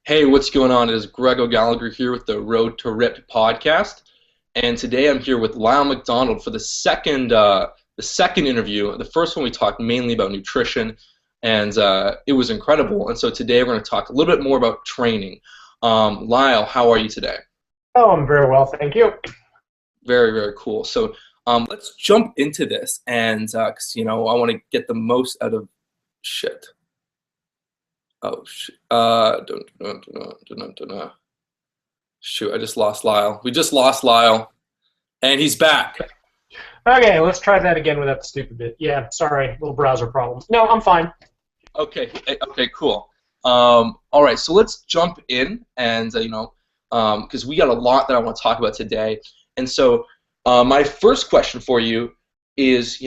Hey, what's going on? It is Greg O'Gallagher here with the Road to Ripped podcast, and today I'm here with Lyle McDonald for the second interview. The first one we talked mainly about nutrition, and it was incredible. And so today we're going to talk a little bit more about training. Lyle, how are you today? Oh, I'm very well, thank you. Very, very cool. So let's jump into this, and because I want to get the most out of shit. Oh shit. Shoot, I just lost Lyle. We just lost Lyle. And he's back. Okay, let's try that again without the stupid bit. Yeah, sorry, little browser problems. No, I'm fine. Okay, cool. All right, so let's jump in and, because we got a lot that I want to talk about today. And so my first question for you is,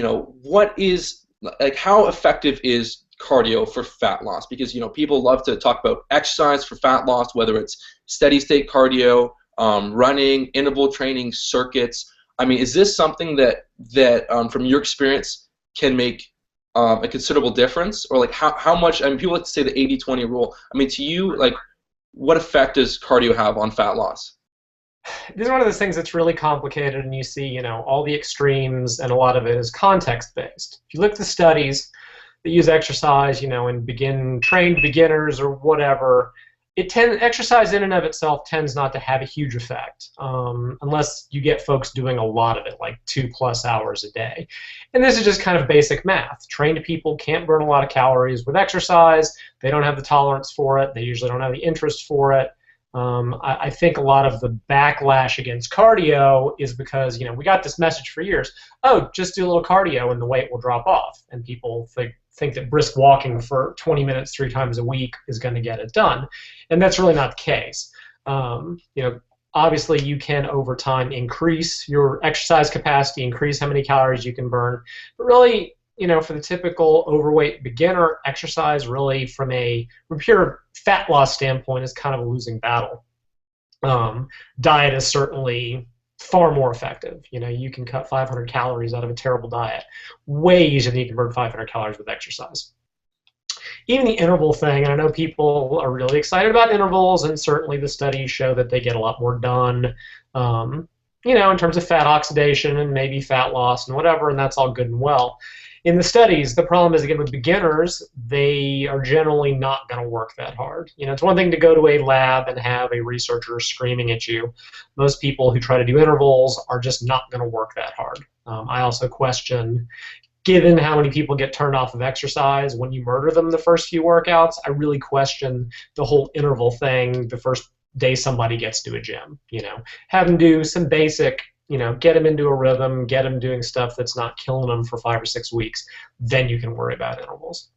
how effective is cardio for fat loss? Because people love to talk about exercise for fat loss, whether it's steady state cardio, running, interval training, circuits. I mean, is this something that from your experience can make a considerable difference? Or like how much? I mean, people like to say the 80-20 rule. I mean, to you, like, what effect does cardio have on fat loss? This is one of those things that's really complicated, and you see, all the extremes, and a lot of it is context-based. If you look at the studies that use exercise, and trained beginners or whatever, exercise in and of itself tends not to have a huge effect, unless you get folks doing a lot of it, like 2+ hours a day. And this is just kind of basic math. Trained people can't burn a lot of calories with exercise. They don't have the tolerance for it. They usually don't have the interest for it. I think a lot of the backlash against cardio is because, we got this message for years. Oh, just do a little cardio and the weight will drop off. And people think that brisk walking for 20 minutes 3 times a week is going to get it done. And that's really not the case. Obviously you can over time increase your exercise capacity, increase how many calories you can burn. But really, for the typical overweight beginner, exercise really from a pure fat loss standpoint is kind of a losing battle. Diet is certainly far more effective. You can cut 500 calories out of a terrible diet way easier than you can burn 500 calories with exercise. Even the interval thing, and I know people are really excited about intervals, and certainly the studies show that they get a lot more done, in terms of fat oxidation and maybe fat loss and whatever, and that's all good and well. In the studies, the problem is, again, with beginners, they are generally not going to work that hard. It's one thing to go to a lab and have a researcher screaming at you. Most people who try to do intervals are just not going to work that hard. I also question, given how many people get turned off of exercise when you murder them the first few workouts, I really question the whole interval thing the first day somebody gets to a gym. Have them do some basic, get them into a rhythm, get them doing stuff that's not killing them for 5 or 6 weeks, then you can worry about intervals.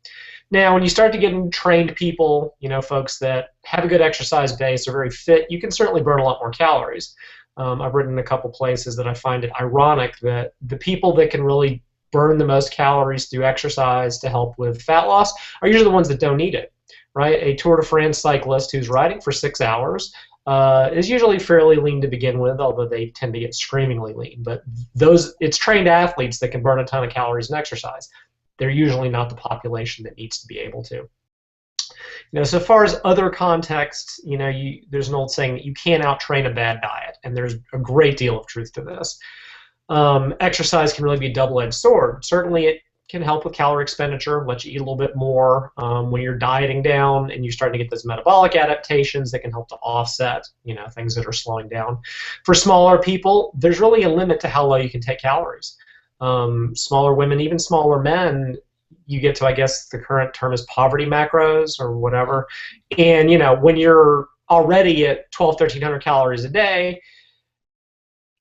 Now, when you start to get into trained people, folks that have a good exercise base, are very fit, you can certainly burn a lot more calories. I've written in a couple places that I find it ironic that the people that can really burn the most calories through exercise to help with fat loss are usually the ones that don't need it, right? A Tour de France cyclist who's riding for 6 hours is usually fairly lean to begin with, although they tend to get screamingly lean. But it's trained athletes that can burn a ton of calories in exercise. They're usually not the population that needs to be able to. So far as other contexts, there's an old saying that you can't out-train a bad diet, and there's a great deal of truth to this. Exercise can really be a double-edged sword. Certainly it can help with calorie expenditure, let you eat a little bit more when you're dieting down and you're starting to get those metabolic adaptations that can help to offset things that are slowing down. For smaller people, there's really a limit to how low you can take calories. Smaller women, even smaller men, you get to, I guess the current term is poverty macros or whatever, and when you're already at 1,200-1,300 calories a day,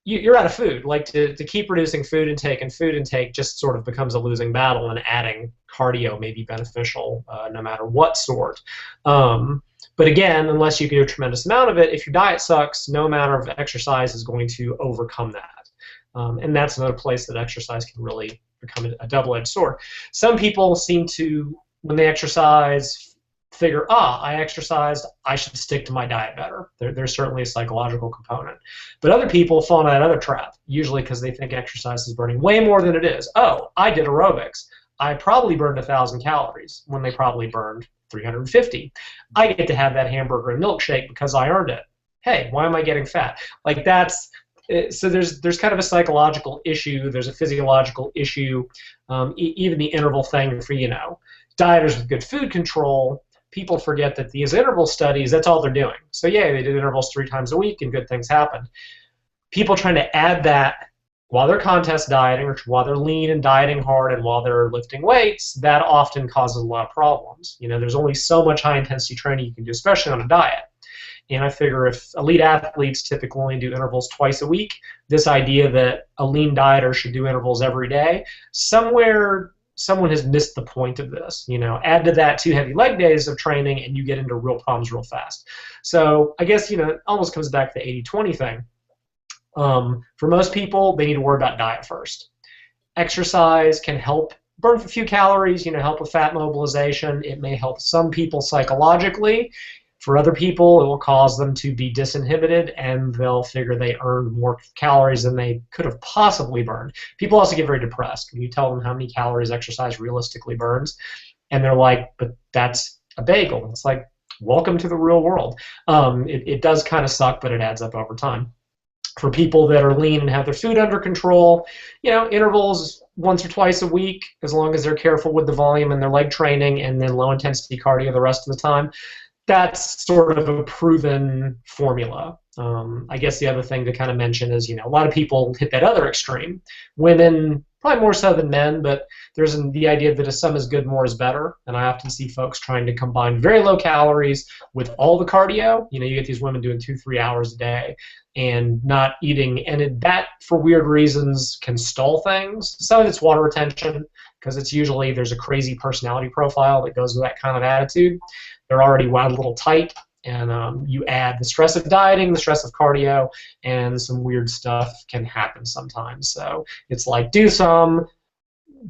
you're out of food. Like to keep reducing food intake, and food intake just sort of becomes a losing battle, and adding cardio may be beneficial no matter what sort. But again, unless you can do a tremendous amount of it, if your diet sucks, no amount of exercise is going to overcome that. And that's another place that exercise can really become a double-edged sword. Some people seem to, when they exercise, figure, I exercised, I should stick to my diet better. There's certainly a psychological component. But other people fall into that other trap, usually because they think exercise is burning way more than it is. Oh, I did aerobics. I probably burned 1,000 calories when they probably burned 350. I get to have that hamburger and milkshake because I earned it. Hey, why am I getting fat? Like that's so there's kind of a psychological issue. There's a physiological issue. Even the interval thing for dieters with good food control. People forget that these interval studies, that's all they're doing. So yeah, they did intervals 3 times a week and good things happened. People trying to add that while they're contest dieting or while they're lean and dieting hard and while they're lifting weights, that often causes a lot of problems. There's only so much high intensity training you can do, especially on a diet. And I figure if elite athletes typically only do intervals twice a week, this idea that a lean dieter should do intervals every day, somewhere someone has missed the point of this. Add to that 2 heavy leg days of training and you get into real problems real fast. So I guess, it almost comes back to the 80-20 thing. For most people, they need to worry about diet first. Exercise can help burn a few calories, help with fat mobilization. It may help some people psychologically. For other people, it will cause them to be disinhibited, and they'll figure they earned more calories than they could have possibly burned. People also get very depressed when you tell them how many calories exercise realistically burns, and they're like, but that's a bagel. It's like, welcome to the real world. It does kind of suck, but it adds up over time. For people that are lean and have their food under control, intervals once or twice a week, as long as they're careful with the volume and their leg training, and then low intensity cardio the rest of the time. That's sort of a proven formula. I guess the other thing to kind of mention is, a lot of people hit that other extreme. Women, probably more so than men, but there's the idea that if some is good, more is better. And I often see folks trying to combine very low calories with all the cardio. You get these women doing 2-3 hours a day and not eating. And that, for weird reasons, can stall things. Some of it's water retention, because it's usually there's a crazy personality profile that goes with that kind of attitude. They're already wound a little tight, and you add the stress of dieting, the stress of cardio, and some weird stuff can happen sometimes. So it's like, do some,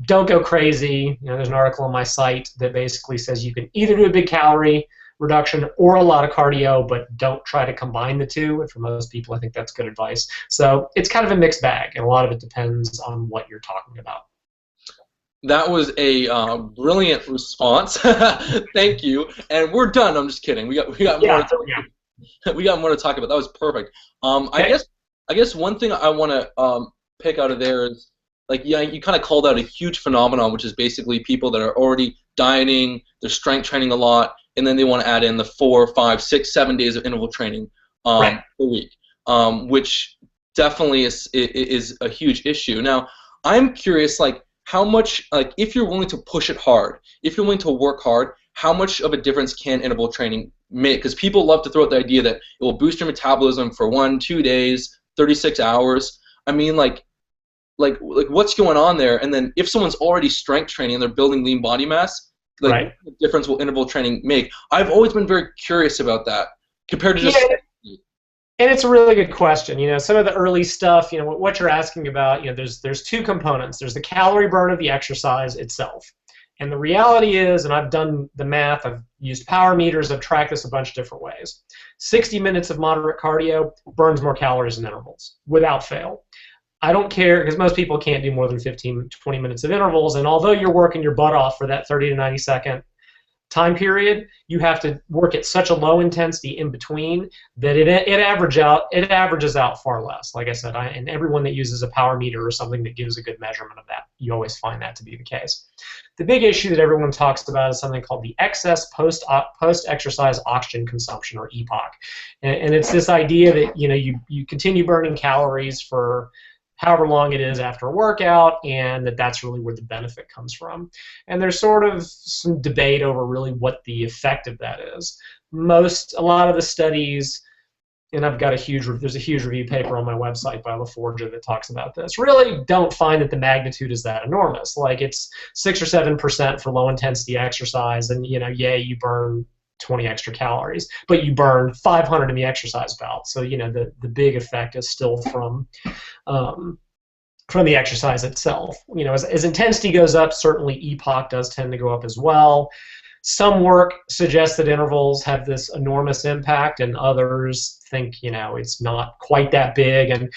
don't go crazy. There's an article on my site that basically says you can either do a big calorie reduction or a lot of cardio, but don't try to combine the two. And for most people, I think that's good advice. So it's kind of a mixed bag, and a lot of it depends on what you're talking about. That was a brilliant response. Thank you. And we're done. I'm just kidding. We got more. We got more to talk about. That was perfect. Okay. I guess one thing I want to pick out of there is, you kind of called out a huge phenomenon, which is basically people that are already dieting, they're strength training a lot, and then they want to add in the 4, 5, 6, 7 days of interval training a week, which definitely is a huge issue. Now, I'm curious, how much, if you're willing to push it hard, if you're willing to work hard, how much of a difference can interval training make? Because people love to throw out the idea that it will boost your metabolism for 1-2 days, 36 hours. I mean, what's going on there? And then if someone's already strength training and they're building lean body mass, what difference will interval training make? I've always been very curious about that compared to just... And it's a really good question. Some of the early stuff, what you're asking about, there's 2 components. There's the calorie burn of the exercise itself. And the reality is, and I've done the math, I've used power meters, I've tracked this a bunch of different ways. 60 minutes of moderate cardio burns more calories in intervals, without fail. I don't care, because most people can't do more than 15, 20 minutes of intervals, and although you're working your butt off for that 30 to 90 second time period, you have to work at such a low intensity in between that it averages out far less. Like I said, and everyone that uses a power meter or something that gives a good measurement of that, you always find that to be the case. The big issue that everyone talks about is something called the excess post-exercise oxygen consumption, or EPOC, and it's this idea that you continue burning calories for however long it is after a workout, and that's really where the benefit comes from. And there's sort of some debate over really what the effect of that is. A lot of the studies, and there's a huge review paper on my website by LaForgia that talks about this, really don't find that the magnitude is that enormous. It's 6 or 7% for low intensity exercise, and you burn 20 extra calories, but you burn 500 in the exercise bout. So the big effect is still from the exercise itself. As intensity goes up, certainly EPOC does tend to go up as well. Some work suggests that intervals have this enormous impact, and others think it's not quite that big. And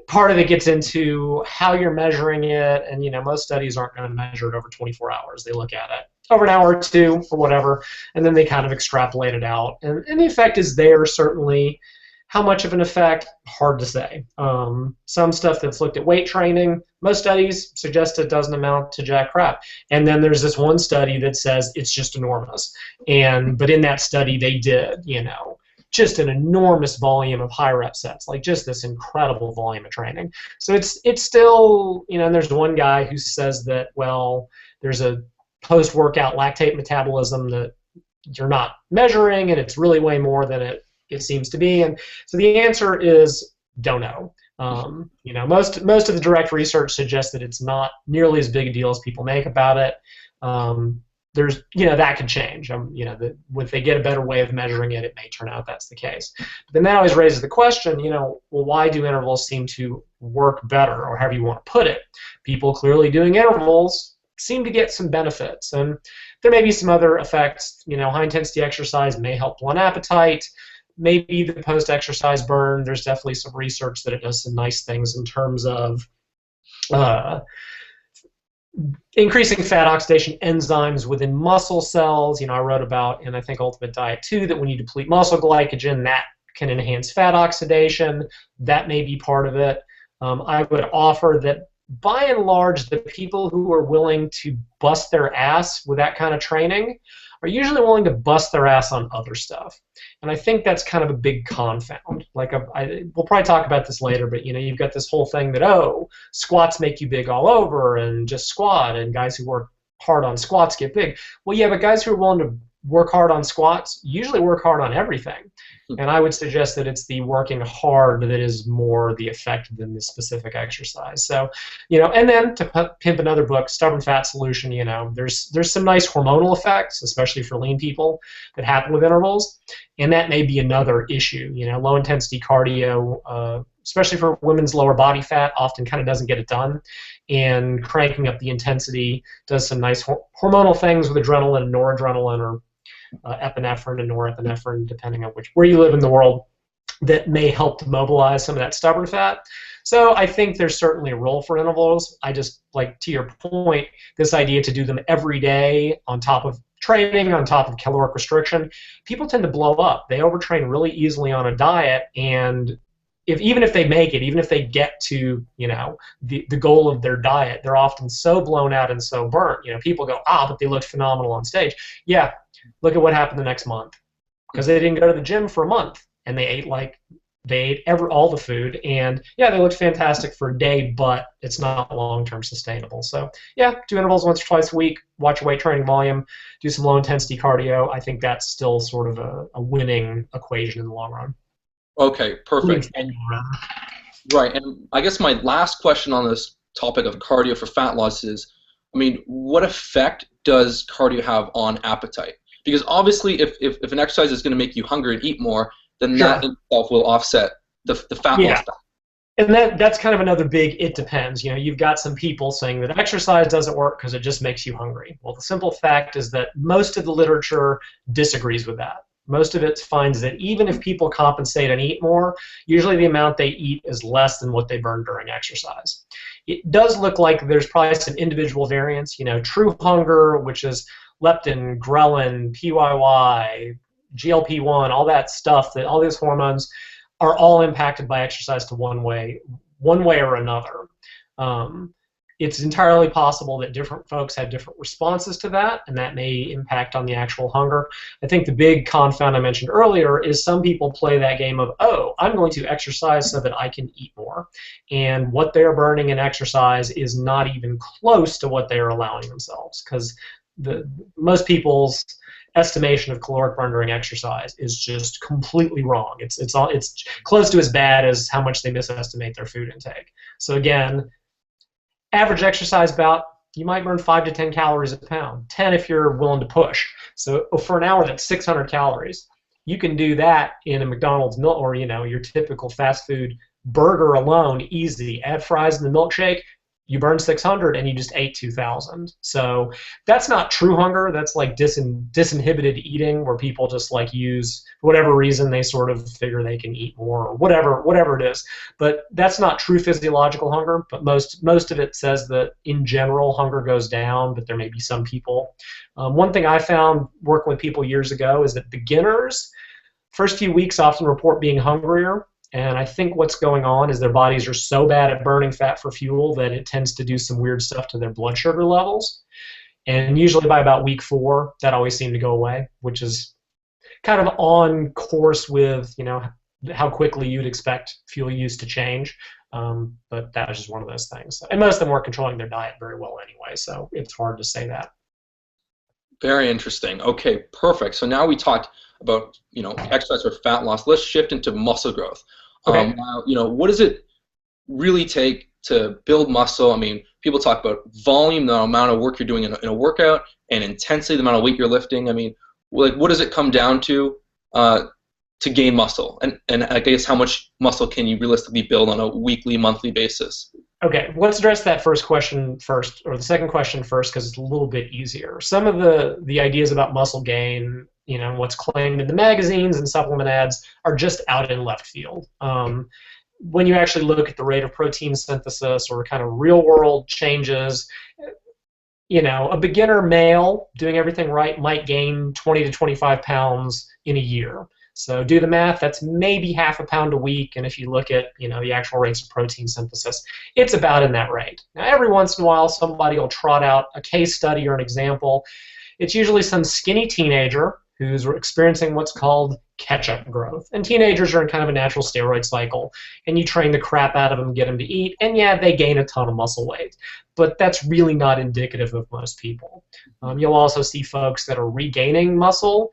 part of it gets into how you're measuring it, and most studies aren't going to measure it over 24 hours. They look at it over an hour or two or whatever, and then they kind of extrapolate it out. And the effect is there, certainly. How much of an effect? Hard to say. Some stuff that's looked at weight training, most studies suggest it doesn't amount to jack crap. And then there's this one study that says it's just enormous. But in that study, they did, just an enormous volume of high rep sets, like just this incredible volume of training. So it's still, and there's one guy who says that, well, there's a post-workout lactate metabolism that you're not measuring, and it's really way more than it seems to be. And so the answer is don't know. Most of the direct research suggests that it's not nearly as big a deal as people make about it. There's, that could change. If they get a better way of measuring it, it may turn out that's the case. But then that always raises the question, well, why do intervals seem to work better, or however you want to put it? People clearly doing intervals seem to get some benefits, and there may be some other effects. High intensity exercise may help blunt appetite. Maybe the post-exercise burn, there's definitely some research that it does some nice things in terms of increasing fat oxidation enzymes within muscle cells. I wrote about in, I think, Ultimate Diet 2 that when you deplete muscle glycogen, that can enhance fat oxidation. That may be part of it. I would offer that, by and large, the people who are willing to bust their ass with that kind of training are usually willing to bust their ass on other stuff. And I think that's kind of a big confound. Like, we'll probably talk about this later, but you've got this whole thing that, squats make you big all over, and just squat, and guys who work hard on squats get big. Well, yeah, but guys who are willing to work hard on squats usually work hard on everything. And I would suggest that it's the working hard that is more the effect than the specific exercise. So, and then to pimp another book, Stubborn Fat Solution, there's some nice hormonal effects, especially for lean people, that happen with intervals. And that may be another issue. Low intensity cardio, especially for women's lower body fat, often kind of doesn't get it done. And cranking up the intensity does some nice hormonal things with adrenaline and noradrenaline, or epinephrine and norepinephrine, depending on where you live in the world, that may help to mobilize some of that stubborn fat. So I think there's certainly a role for intervals. I just, like, to your point, this idea to do them every day on top of training, on top of caloric restriction, people tend to blow up. They overtrain really easily on a diet, and even if they make it, even if they get to the goal of their diet, they're often so blown out and so burnt. People go, but they looked phenomenal on stage. Yeah, look at what happened the next month, because they didn't go to the gym for a month, and they ate all the food, and yeah, they looked fantastic for a day, but it's not long-term sustainable. So yeah, do intervals once or twice a week, watch your weight training volume, do some low-intensity cardio. I think that's still sort of a winning equation in the long run. Okay, perfect. Right, and I guess my last question on this topic of cardio for fat loss is, what effect does cardio have on appetite? Because obviously, if an exercise is going to make you hungry and eat more, then Sure. that in itself will offset the fat loss. And that's kind of another big it depends. You've got some people saying that exercise doesn't work because it just makes you hungry. Well, the simple fact is that most of the literature disagrees with that. Most of it finds that even if people compensate and eat more, usually the amount they eat is less than what they burn during exercise. It does look like there's probably some individual variance. True hunger, which is leptin, ghrelin, PYY, GLP-1, all that stuff, all these hormones are all impacted by exercise to one way or another. It's entirely possible that different folks have different responses to that, and that may impact on the actual hunger. I think the big confound I mentioned earlier is some people play that game of, I'm going to exercise so that I can eat more. And what they're burning in exercise is not even close to what they're allowing themselves, because most people's estimation of caloric burn during exercise is just completely wrong. It's close to as bad as how much they misestimate their food intake. So again, average exercise bout, you might burn 5 to 10 calories a pound, 10 if you're willing to push. So for an hour, that's 600 calories. You can do that in a McDonald's meal, or your typical fast food burger alone, easy. Add fries in the milkshake, you burn 600 and you just ate 2,000. So that's not true hunger. That's like disinhibited eating, where people just like use, for whatever reason, they sort of figure they can eat more or whatever it is. But that's not true physiological hunger. But most of it says that in general hunger goes down, but there may be some people. One thing I found working with people years ago is that beginners, first few weeks often report being hungrier. And I think what's going on is their bodies are so bad at burning fat for fuel that it tends to do some weird stuff to their blood sugar levels. And usually by about week 4, that always seemed to go away, which is kind of on course with, you know, how quickly you'd expect fuel use to change. But that was just one of those things. And most of them were controlling their diet very well anyway, so it's hard to say that. Very interesting. Okay, perfect. So now we talked about, you know, exercise for fat loss. Let's shift into muscle growth. Okay. Now, you know, what does it really take to build muscle? I mean, people talk about volume, the amount of work you're doing in a workout, and intensity, the amount of weight you're lifting. I mean, like, what does it come down to gain muscle? And I guess how much muscle can you realistically build on a weekly, monthly basis? Okay, let's address that first question first, or the second question first, because it's a little bit easier. Some of the ideas about muscle gain, you know, what's claimed in the magazines and supplement ads are just out in left field. When you actually look at the rate of protein synthesis or kind of real-world changes, you know, a beginner male doing everything right might gain 20 to 25 pounds in a year. So do the math, that's maybe half a pound a week, and if you look at, you know, the actual rates of protein synthesis, it's about in that rate. Now, every once in a while, somebody will trot out a case study or an example. It's usually some skinny teenager who's experiencing what's called catch-up growth. And teenagers are in kind of a natural steroid cycle, and you train the crap out of them, get them to eat, and yeah, they gain a ton of muscle weight. But that's really not indicative of most people. You'll also see folks that are regaining muscle,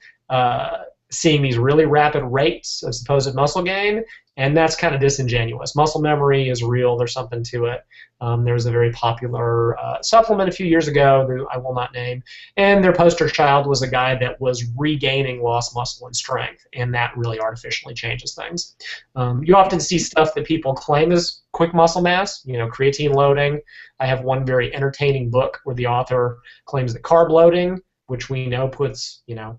seeing these really rapid rates of supposed muscle gain, and that's kind of disingenuous. Muscle memory is real. There's something to it. There was a very popular supplement a few years ago that I will not name, and their poster child was a guy that was regaining lost muscle and strength, and that really artificially changes things. You often see stuff that people claim is quick muscle mass, you know, creatine loading. I have one very entertaining book where the author claims that carb loading, which we know puts, you know,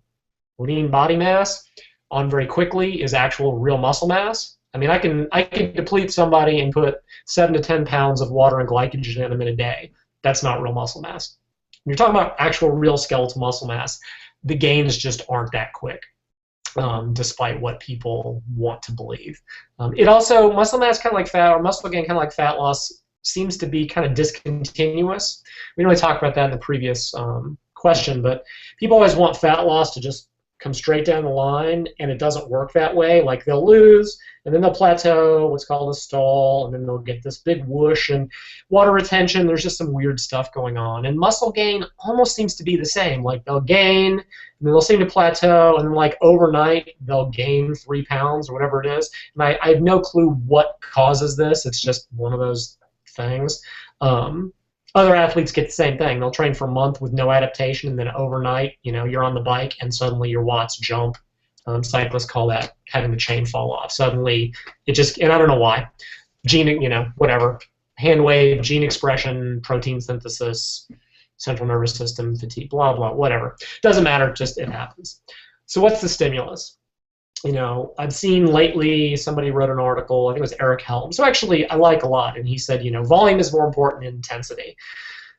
lean body mass on very quickly, is actual real muscle mass. I mean, I can deplete somebody and put 7 to 10 pounds of water and glycogen in them in a day. That's not real muscle mass. When you're talking about actual real skeletal muscle mass, the gains just aren't that quick, despite what people want to believe. It also, muscle mass kind of like fat, or muscle gain kind of like fat loss, seems to be kind of discontinuous. We didn't really talk about that in the previous question, but people always want fat loss to just come straight down the line, and it doesn't work that way. Like, they'll lose, and then they'll plateau, what's called a stall, and then they'll get this big whoosh, and water retention, there's just some weird stuff going on. And muscle gain almost seems to be the same. Like, they'll gain, and then they'll seem to plateau, and then like overnight, they'll gain 3 pounds or whatever it is. And I have no clue what causes this. It's just one of those things. Other athletes get the same thing. They'll train for a month with no adaptation, and then overnight, you know, you're on the bike, and suddenly your watts jump. Cyclists call that having the chain fall off. Suddenly, it just, and I don't know why. Gene, you know, whatever. Hand wave, gene expression, protein synthesis, central nervous system, fatigue, blah, blah, whatever. Doesn't matter, just it happens. So what's the stimulus? You know, I've seen lately, somebody wrote an article, I think it was Eric Helms, who actually I like a lot, and he said, you know, volume is more important than intensity.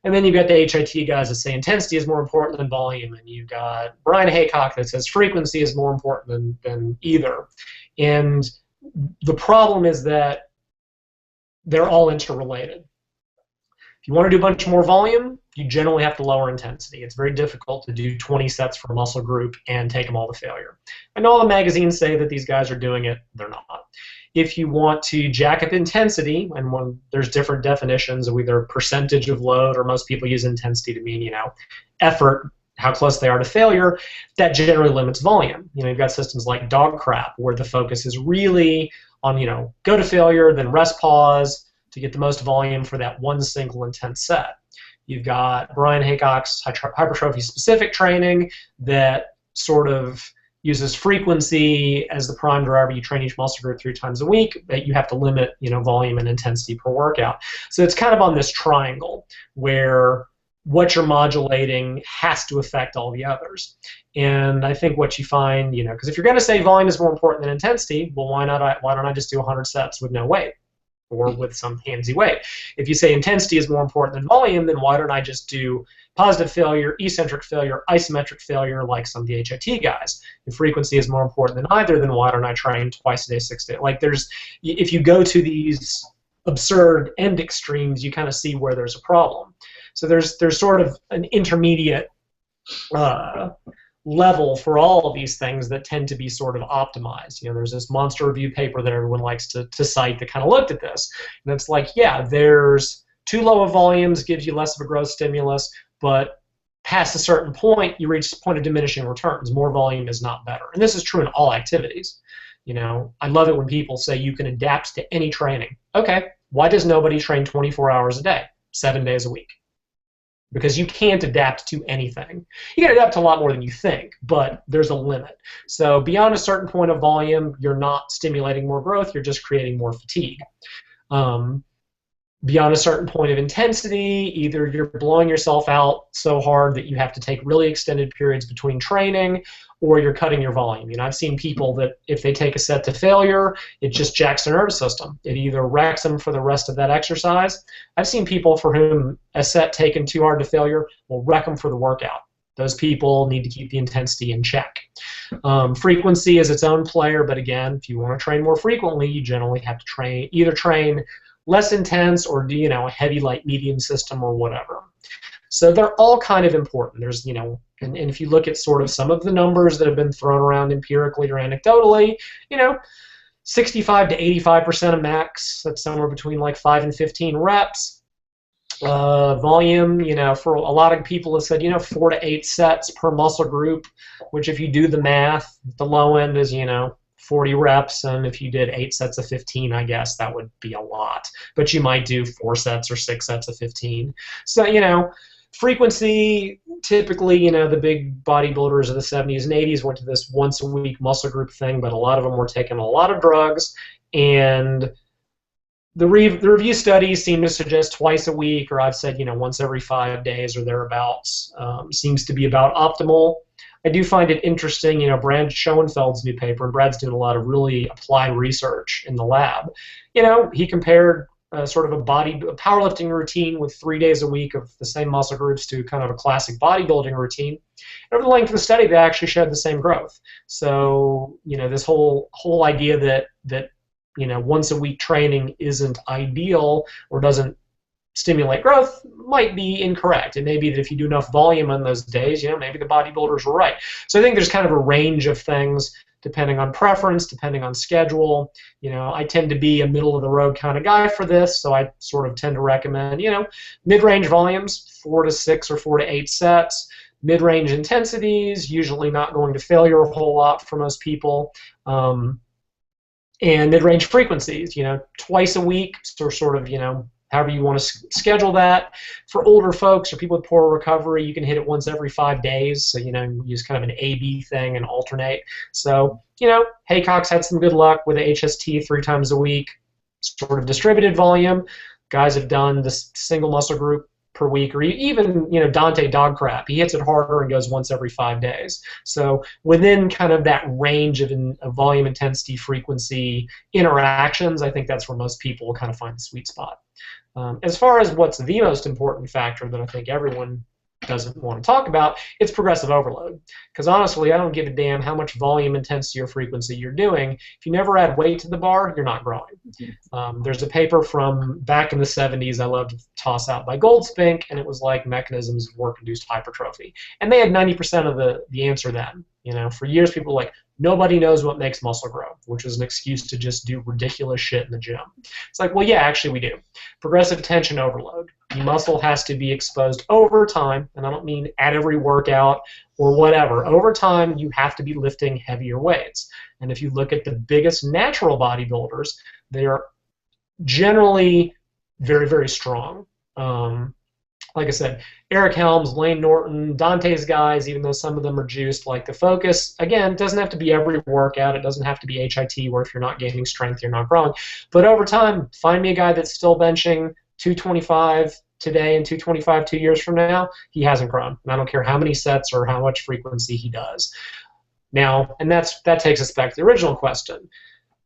And then you've got the HIT guys that say intensity is more important than volume, and you've got Brian Haycock that says frequency is more important than either. And the problem is that they're all interrelated. If you want to do a bunch more volume, you generally have to lower intensity. It's very difficult to do 20 sets for a muscle group and take them all to failure. I know all the magazines say that these guys are doing it. They're not. If you want to jack up intensity, and there's different definitions of either percentage of load, or most people use intensity to mean, you know, effort, how close they are to failure, that generally limits volume. You know, you've got systems like dog crap, where the focus is really on, you know, go to failure, then rest pause, to get the most volume for that one single intense set. You've got Brian Haycock's hypertrophy-specific training that sort of uses frequency as the prime driver. You train each muscle group 3 times a week, but you have to limit, volume and intensity per workout. So it's kind of on this triangle where what you're modulating has to affect all the others. And I think what you find, because if you're going to say volume is more important than intensity, well, why don't I just do 100 sets with no weight or with some handsy weight? If you say intensity is more important than volume, then why don't I just do positive failure, eccentric failure, isometric failure like some of the HIT guys? If frequency is more important than either, then why don't I train twice a day, 6 days? Like if you go to these absurd end extremes, you kind of see where there's a problem. So there's sort of an intermediate level for all of these things that tend to be sort of optimized. There's this monster review paper that everyone likes to cite that kind of looked at this. And it's like, yeah, there's too low of volumes, gives you less of a growth stimulus, but past a certain point, you reach a point of diminishing returns. More volume is not better. And this is true in all activities. I love it when people say you can adapt to any training. Okay, why does nobody train 24 hours a day, 7 days a week? Because you can't adapt to anything. You can adapt to a lot more than you think, but there's a limit. So beyond a certain point of volume, you're not stimulating more growth, you're just creating more fatigue. Beyond a certain point of intensity, either you're blowing yourself out so hard that you have to take really extended periods between training, or you're cutting your volume. I've seen people that if they take a set to failure, it just jacks their nervous system. It either wrecks them for the rest of that exercise. I've seen people for whom a set taken too hard to failure will wreck them for the workout. Those people need to keep the intensity in check. Frequency is its own player, but again, if you want to train more frequently, you generally have to either train less intense or do a heavy, light, medium system or whatever. So they're all kind of important. There's and if you look at sort of some of the numbers that have been thrown around empirically or anecdotally, 65 to 85% of max. That's somewhere between like 5 and 15 reps. Volume, for a lot of people have said 4 to 8 sets per muscle group, which if you do the math, the low end is 40 reps, and if you did 8 sets of 15, I guess that would be a lot. But you might do 4 sets or 6 sets of 15. So, frequency, typically, the big bodybuilders of the 70s and 80s went to this once-a-week muscle group thing, but a lot of them were taking a lot of drugs, and the review studies seem to suggest twice a week, or I've said, once every 5 days or thereabouts, seems to be about optimal. I do find it interesting, Brad Schoenfeld's new paper, and Brad's doing a lot of really applied research in the lab. He compared sort of a powerlifting routine with 3 days a week of the same muscle groups to kind of a classic bodybuilding routine. And over the length of the study, they actually showed the same growth. So, this whole idea that once a week training isn't ideal or doesn't stimulate growth might be incorrect. It may be that if you do enough volume on those days, maybe the bodybuilders were right. So I think there's kind of a range of things depending on preference, depending on schedule. I tend to be a middle-of-the-road kind of guy for this, so I sort of tend to recommend, mid-range volumes, 4 to 6 or 4 to 8 sets, mid-range intensities, usually not going to failure a whole lot for most people, and mid-range frequencies, twice a week, or sort of, however you want to schedule that. For older folks or people with poor recovery, you can hit it once every 5 days. So, use kind of an A-B thing and alternate. So, Haycock's had some good luck with the HST 3 times a week, sort of distributed volume. Guys have done this single muscle group per week, or even, Dante Dogcrap. He hits it harder and goes once every 5 days. So within kind of that range of volume, intensity, frequency interactions, I think that's where most people will kind of find the sweet spot. As far as what's the most important factor that I think everyone doesn't want to talk about, it's progressive overload. Because honestly, I don't give a damn how much volume, intensity, or frequency you're doing. If you never add weight to the bar, you're not growing. There's a paper from back in the 70s I love to toss out by Goldspink, and it was like mechanisms of work-induced hypertrophy. And they had 90% of the answer then. For years people were like, nobody knows what makes muscle grow, which is an excuse to just do ridiculous shit in the gym. It's like, well, yeah, actually we do. Progressive tension overload. The muscle has to be exposed over time, and I don't mean at every workout or whatever. Over time, you have to be lifting heavier weights. And if you look at the biggest natural bodybuilders, they are generally very, very strong. like I said, Eric Helms, Lane Norton, Dante's guys, even though some of them are juiced, like the focus, again, doesn't have to be every workout. It doesn't have to be HIT where if you're not gaining strength, you're not growing. But over time, find me a guy that's still benching 225 today and 225 2 years from now, he hasn't grown. And I don't care how many sets or how much frequency he does. Now, and that takes us back to the original question.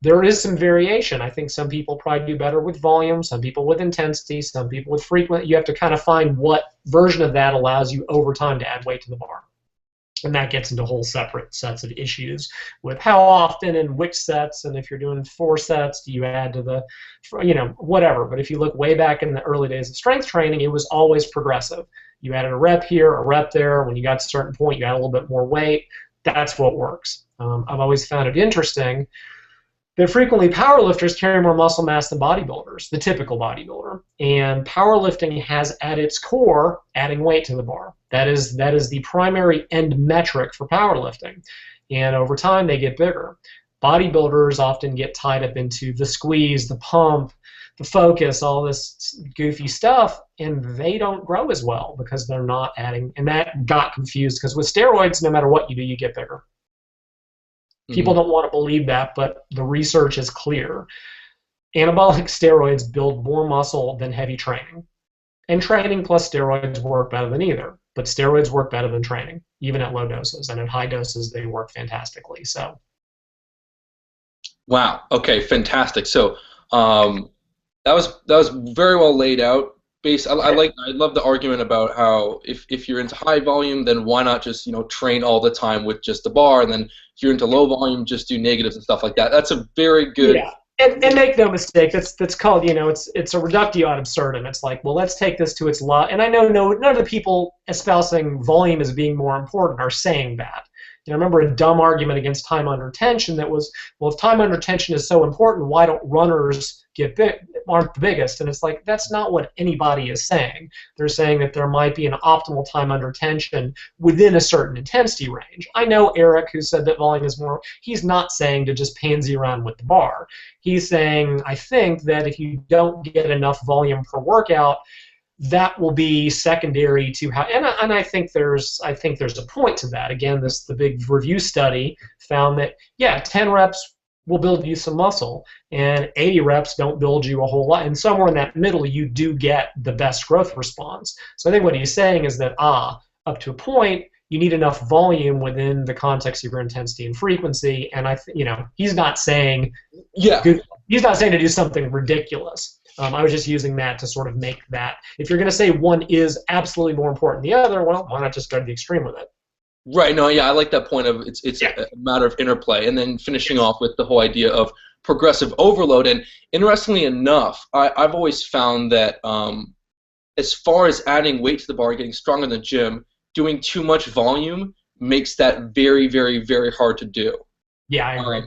There is some variation. I think some people probably do better with volume, some people with intensity, some people with frequent. You have to kind of find what version of that allows you over time to add weight to the bar. And that gets into whole separate sets of issues with how often and which sets, and if you're doing 4 sets, do you add to the, whatever. But if you look way back in the early days of strength training, it was always progressive. You added a rep here, a rep there. When you got to a certain point, you add a little bit more weight. That's what works. I've always found it interesting that frequently powerlifters carry more muscle mass than bodybuilders, the typical bodybuilder. And powerlifting has at its core adding weight to the bar. That is the primary end metric for powerlifting. And over time, they get bigger. Bodybuilders often get tied up into the squeeze, the pump, the focus, all this goofy stuff, and they don't grow as well because they're not adding. And that got confused because with steroids, no matter what you do, you get bigger. People don't want to believe that, but the research is clear. Anabolic steroids build more muscle than heavy training. And training plus steroids work better than either. But steroids work better than training, even at low doses. And at high doses, they work fantastically. So. Wow. Okay. Fantastic. So that was very well laid out. I love the argument about how if you're into high volume, then why not just train all the time with just the bar, and then if you're into low volume, just do negatives and stuff like that. That's a very good. Yeah, and make no mistake, that's called it's a reductio ad absurdum. It's like, well, let's take this to its law. And I know none of the people espousing volume as being more important are saying that. I remember a dumb argument against time under tension that was, well, if time under tension is so important, why don't runners aren't the biggest? And it's like, that's not what anybody is saying. They're saying that there might be an optimal time under tension within a certain intensity range. I know Eric, who said that volume is more, he's not saying to just pansy around with the bar. He's saying, I think that if you don't get enough volume per workout, that will be secondary to how, and I think there's a point to that. Again, the big review study found that 10 reps will build you some muscle, and 80 reps don't build you a whole lot. And somewhere in that middle, you do get the best growth response. So I think what he's saying is that up to a point, you need enough volume within the context of your intensity and frequency. And he's not saying he's not saying to do something ridiculous. I was just using that to sort of make that. If you're going to say one is absolutely more important than the other, well, why not just go to the extreme with it? Right. No. Yeah, I like that point of it's a matter of interplay, and then finishing off with the whole idea of progressive overload. And interestingly enough, I've always found that as far as adding weight to the bar, getting stronger in the gym, doing too much volume makes that very, very, very hard to do. Yeah, I agree.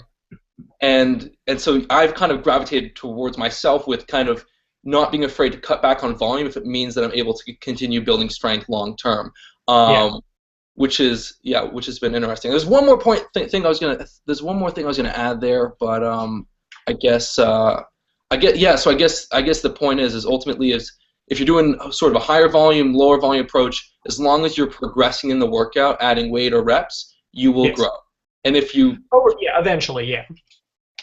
And so I've kind of gravitated towards myself with kind of not being afraid to cut back on volume if it means that I'm able to continue building strength long term, which has been interesting. There's one more thing I was gonna add there, but I guess the point is ultimately if you're doing sort of a higher volume, lower volume approach, as long as you're progressing in the workout, adding weight or reps, you will grow. And if you eventually.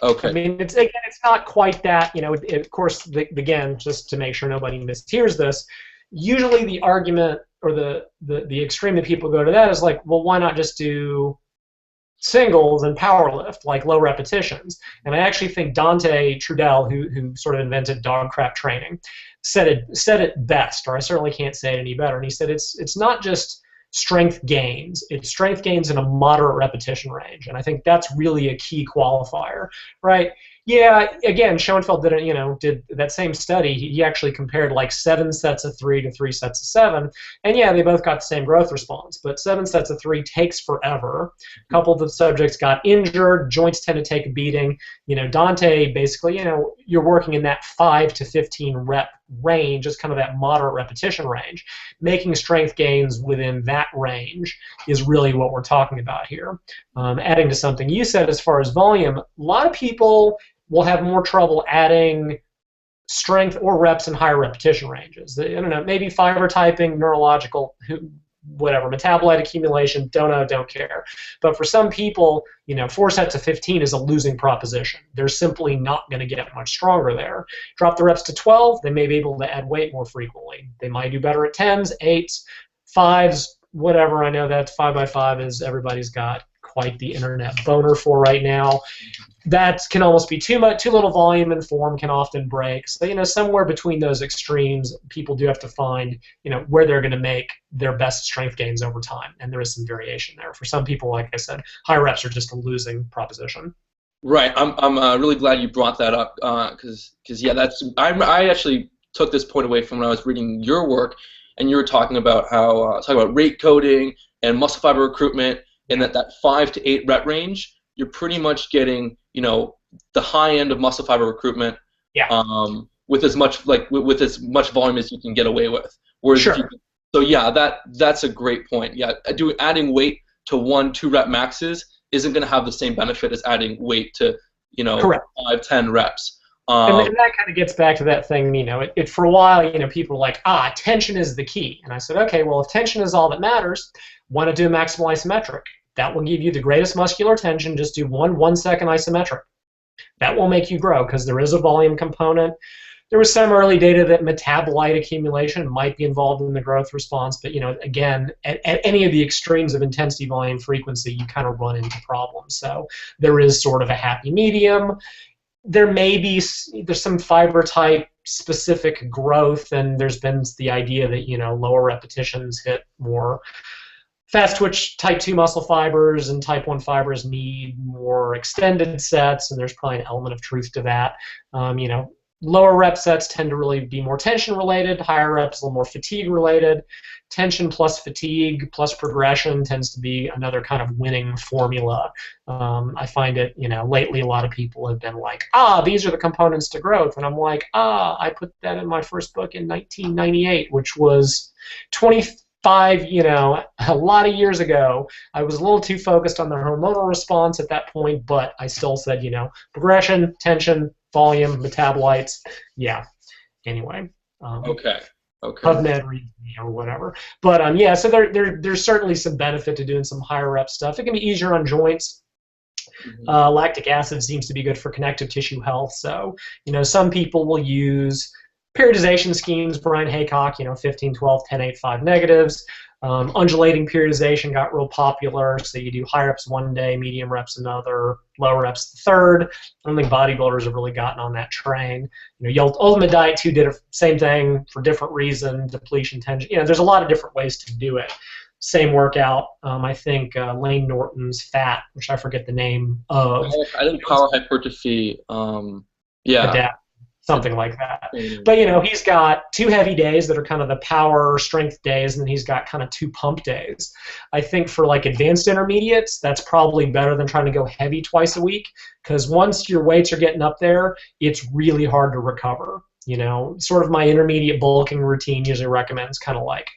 Okay. I mean, it's not quite that. Of course, again, just to make sure nobody mishears this, usually the argument or the extreme that people go to that is like, well, why not just do singles and power lift, like low repetitions? And I actually think Dante Trudell, who sort of invented dog crap training, said it best, or I certainly can't say it any better. And he said it's not just strength gains. It's strength gains in a moderate repetition range, and I think that's really a key qualifier, right? Yeah, again, Schoenfeld did that same study. He actually compared like 7 sets of 3 to 3 sets of 7, and they both got the same growth response, but 7 sets of 3 takes forever. A couple of the subjects got injured, joints tend to take a beating. Dante basically, you're working in that 5 to 15 rep range, just kind of that moderate repetition range. Making strength gains within that range is really what we're talking about here. Adding to something you said as far as volume, a lot of people will have more trouble adding strength or reps in higher repetition ranges. I don't know, maybe fiber typing, neurological, whatever, metabolite accumulation, don't know, don't care. But for some people, 4 sets of 15 is a losing proposition. They're simply not going to get much stronger there. Drop the reps to 12, they may be able to add weight more frequently. They might do better at 10s, 8s, 5s, whatever. I know that 5x5 is everybody's got quite the internet boner for right now. That can almost be too much. Too little volume and form can often break. So, somewhere between those extremes, people do have to find, where they're going to make their best strength gains over time. And there is some variation there. For some people, like I said, high reps are just a losing proposition. Right. I'm really glad you brought that up because yeah, I actually took this point away from when I was reading your work, and you were talking about how rate coding and muscle fiber recruitment, and that 5 to 8 rep range, you're pretty much getting the high end of muscle fiber recruitment, with as much volume as you can get away with. Whereas sure. So yeah, that's a great point. Yeah, adding weight to 1-2 rep maxes isn't going to have the same benefit as adding weight to Correct. 5-10 reps. And that kind of gets back to that thing, for a while, people were like, tension is the key. And I said, okay, well, if tension is all that matters, why not do a maximal isometric? That will give you the greatest muscular tension. Just do 1 second isometric. That will make you grow because there is a volume component. There was some early data that metabolite accumulation might be involved in the growth response, but again, at any of the extremes of intensity, volume, frequency, you kind of run into problems. So there is sort of a happy medium. There's some fiber type specific growth, and there's been the idea that lower repetitions hit more fast twitch type 2 muscle fibers, and type 1 fibers need more extended sets, and there's probably an element of truth to that. Lower rep sets tend to really be more tension related, higher reps a little more fatigue related. Tension plus fatigue plus progression tends to be another kind of winning formula. I find it, lately a lot of people have been like, these are the components to growth. And I'm like, I put that in my first book in 1998, which was 25, a lot of years ago. I was a little too focused on the hormonal response at that point, but I still said, progression, tension, volume, metabolites, anyway. Okay. PubMed reads me or whatever. But so there's certainly some benefit to doing some higher rep stuff. It can be easier on joints. Mm-hmm. Lactic acid seems to be good for connective tissue health. So, some people will use periodization schemes, Brian Haycock, 15, 12, 10, 8, 5 negatives. Undulating periodization got real popular, so you do high reps one day, medium reps another, low reps the third. I don't think bodybuilders have really gotten on that train. Ultimate Diet 2 did the same thing for different reasons, depletion, tension. There's a lot of different ways to do it. Same workout. I think Lane Norton's FAT, which I forget the name of. I think power hypertrophy. Adapt. Something like that. But, he's got 2 heavy days that are kind of the power strength days, and then he's got kind of 2 pump days. I think for advanced intermediates, that's probably better than trying to go heavy twice a week, because once your weights are getting up there, it's really hard to recover. Sort of my intermediate bulking routine usually recommends kind of like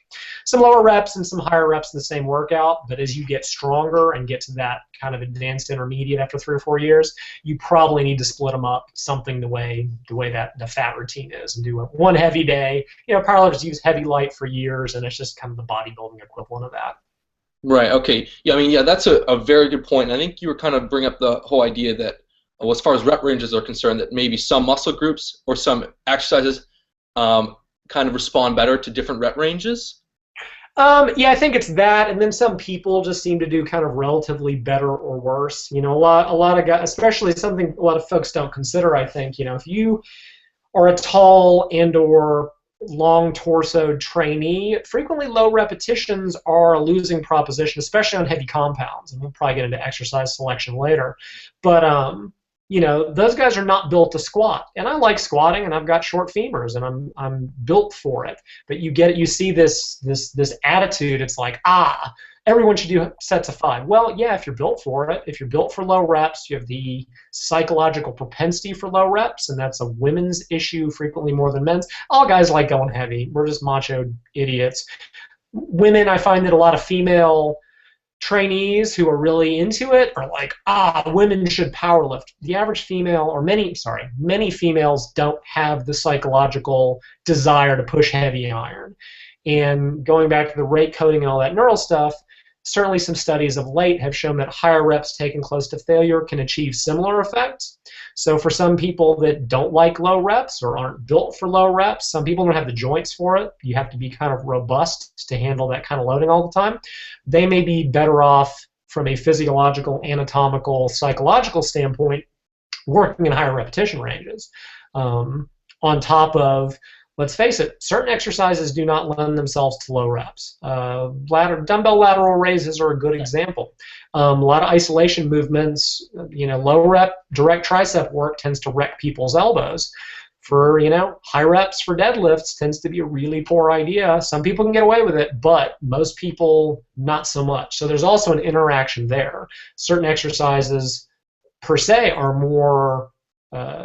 some lower reps and some higher reps in the same workout, but as you get stronger and get to that kind of advanced intermediate after 3 or 4 years, you probably need to split them up something the way that the fat routine is, and do one heavy day. Powerlifters use heavy light for years, and it's just kind of the bodybuilding equivalent of that. Right, okay. Yeah, that's a very good point. And I think you were kind of bringing up the whole idea that as far as rep ranges are concerned, that maybe some muscle groups or some exercises kind of respond better to different rep ranges? I think it's that, and then some people just seem to do kind of relatively better or worse. A lot of guys, especially something a lot of folks don't consider, I think, if you are a tall and or long torsoed trainee, frequently low repetitions are a losing proposition, especially on heavy compounds, and we'll probably get into exercise selection later. But those guys are not built to squat, and I like squatting, and I've got short femurs, and I'm built for it. But you see this attitude. It's like, everyone should do sets of 5. Well, yeah, if you're built for it. If you're built for low reps, you have the psychological propensity for low reps, and that's a women's issue frequently more than men's. All guys like going heavy. We're just macho idiots. Women, I find that a lot of female trainees who are really into it are like, women should power lift. The average female, or many females don't have the psychological desire to push heavy iron. And going back to the rate coding and all that neural stuff, certainly some studies of late have shown that higher reps taken close to failure can achieve similar effects. So for some people that don't like low reps or aren't built for low reps, some people don't have the joints for it. You have to be kind of robust to handle that kind of loading all the time. They may be better off from a physiological, anatomical, psychological standpoint working in higher repetition ranges. On top of, let's face it, certain exercises do not lend themselves to low reps. Dumbbell lateral raises are a good example. A lot of isolation movements, low rep direct tricep work tends to wreck people's elbows. For, high reps for deadlifts tends to be a really poor idea. Some people can get away with it, but most people not so much. So there's also an interaction there. Certain exercises per se are more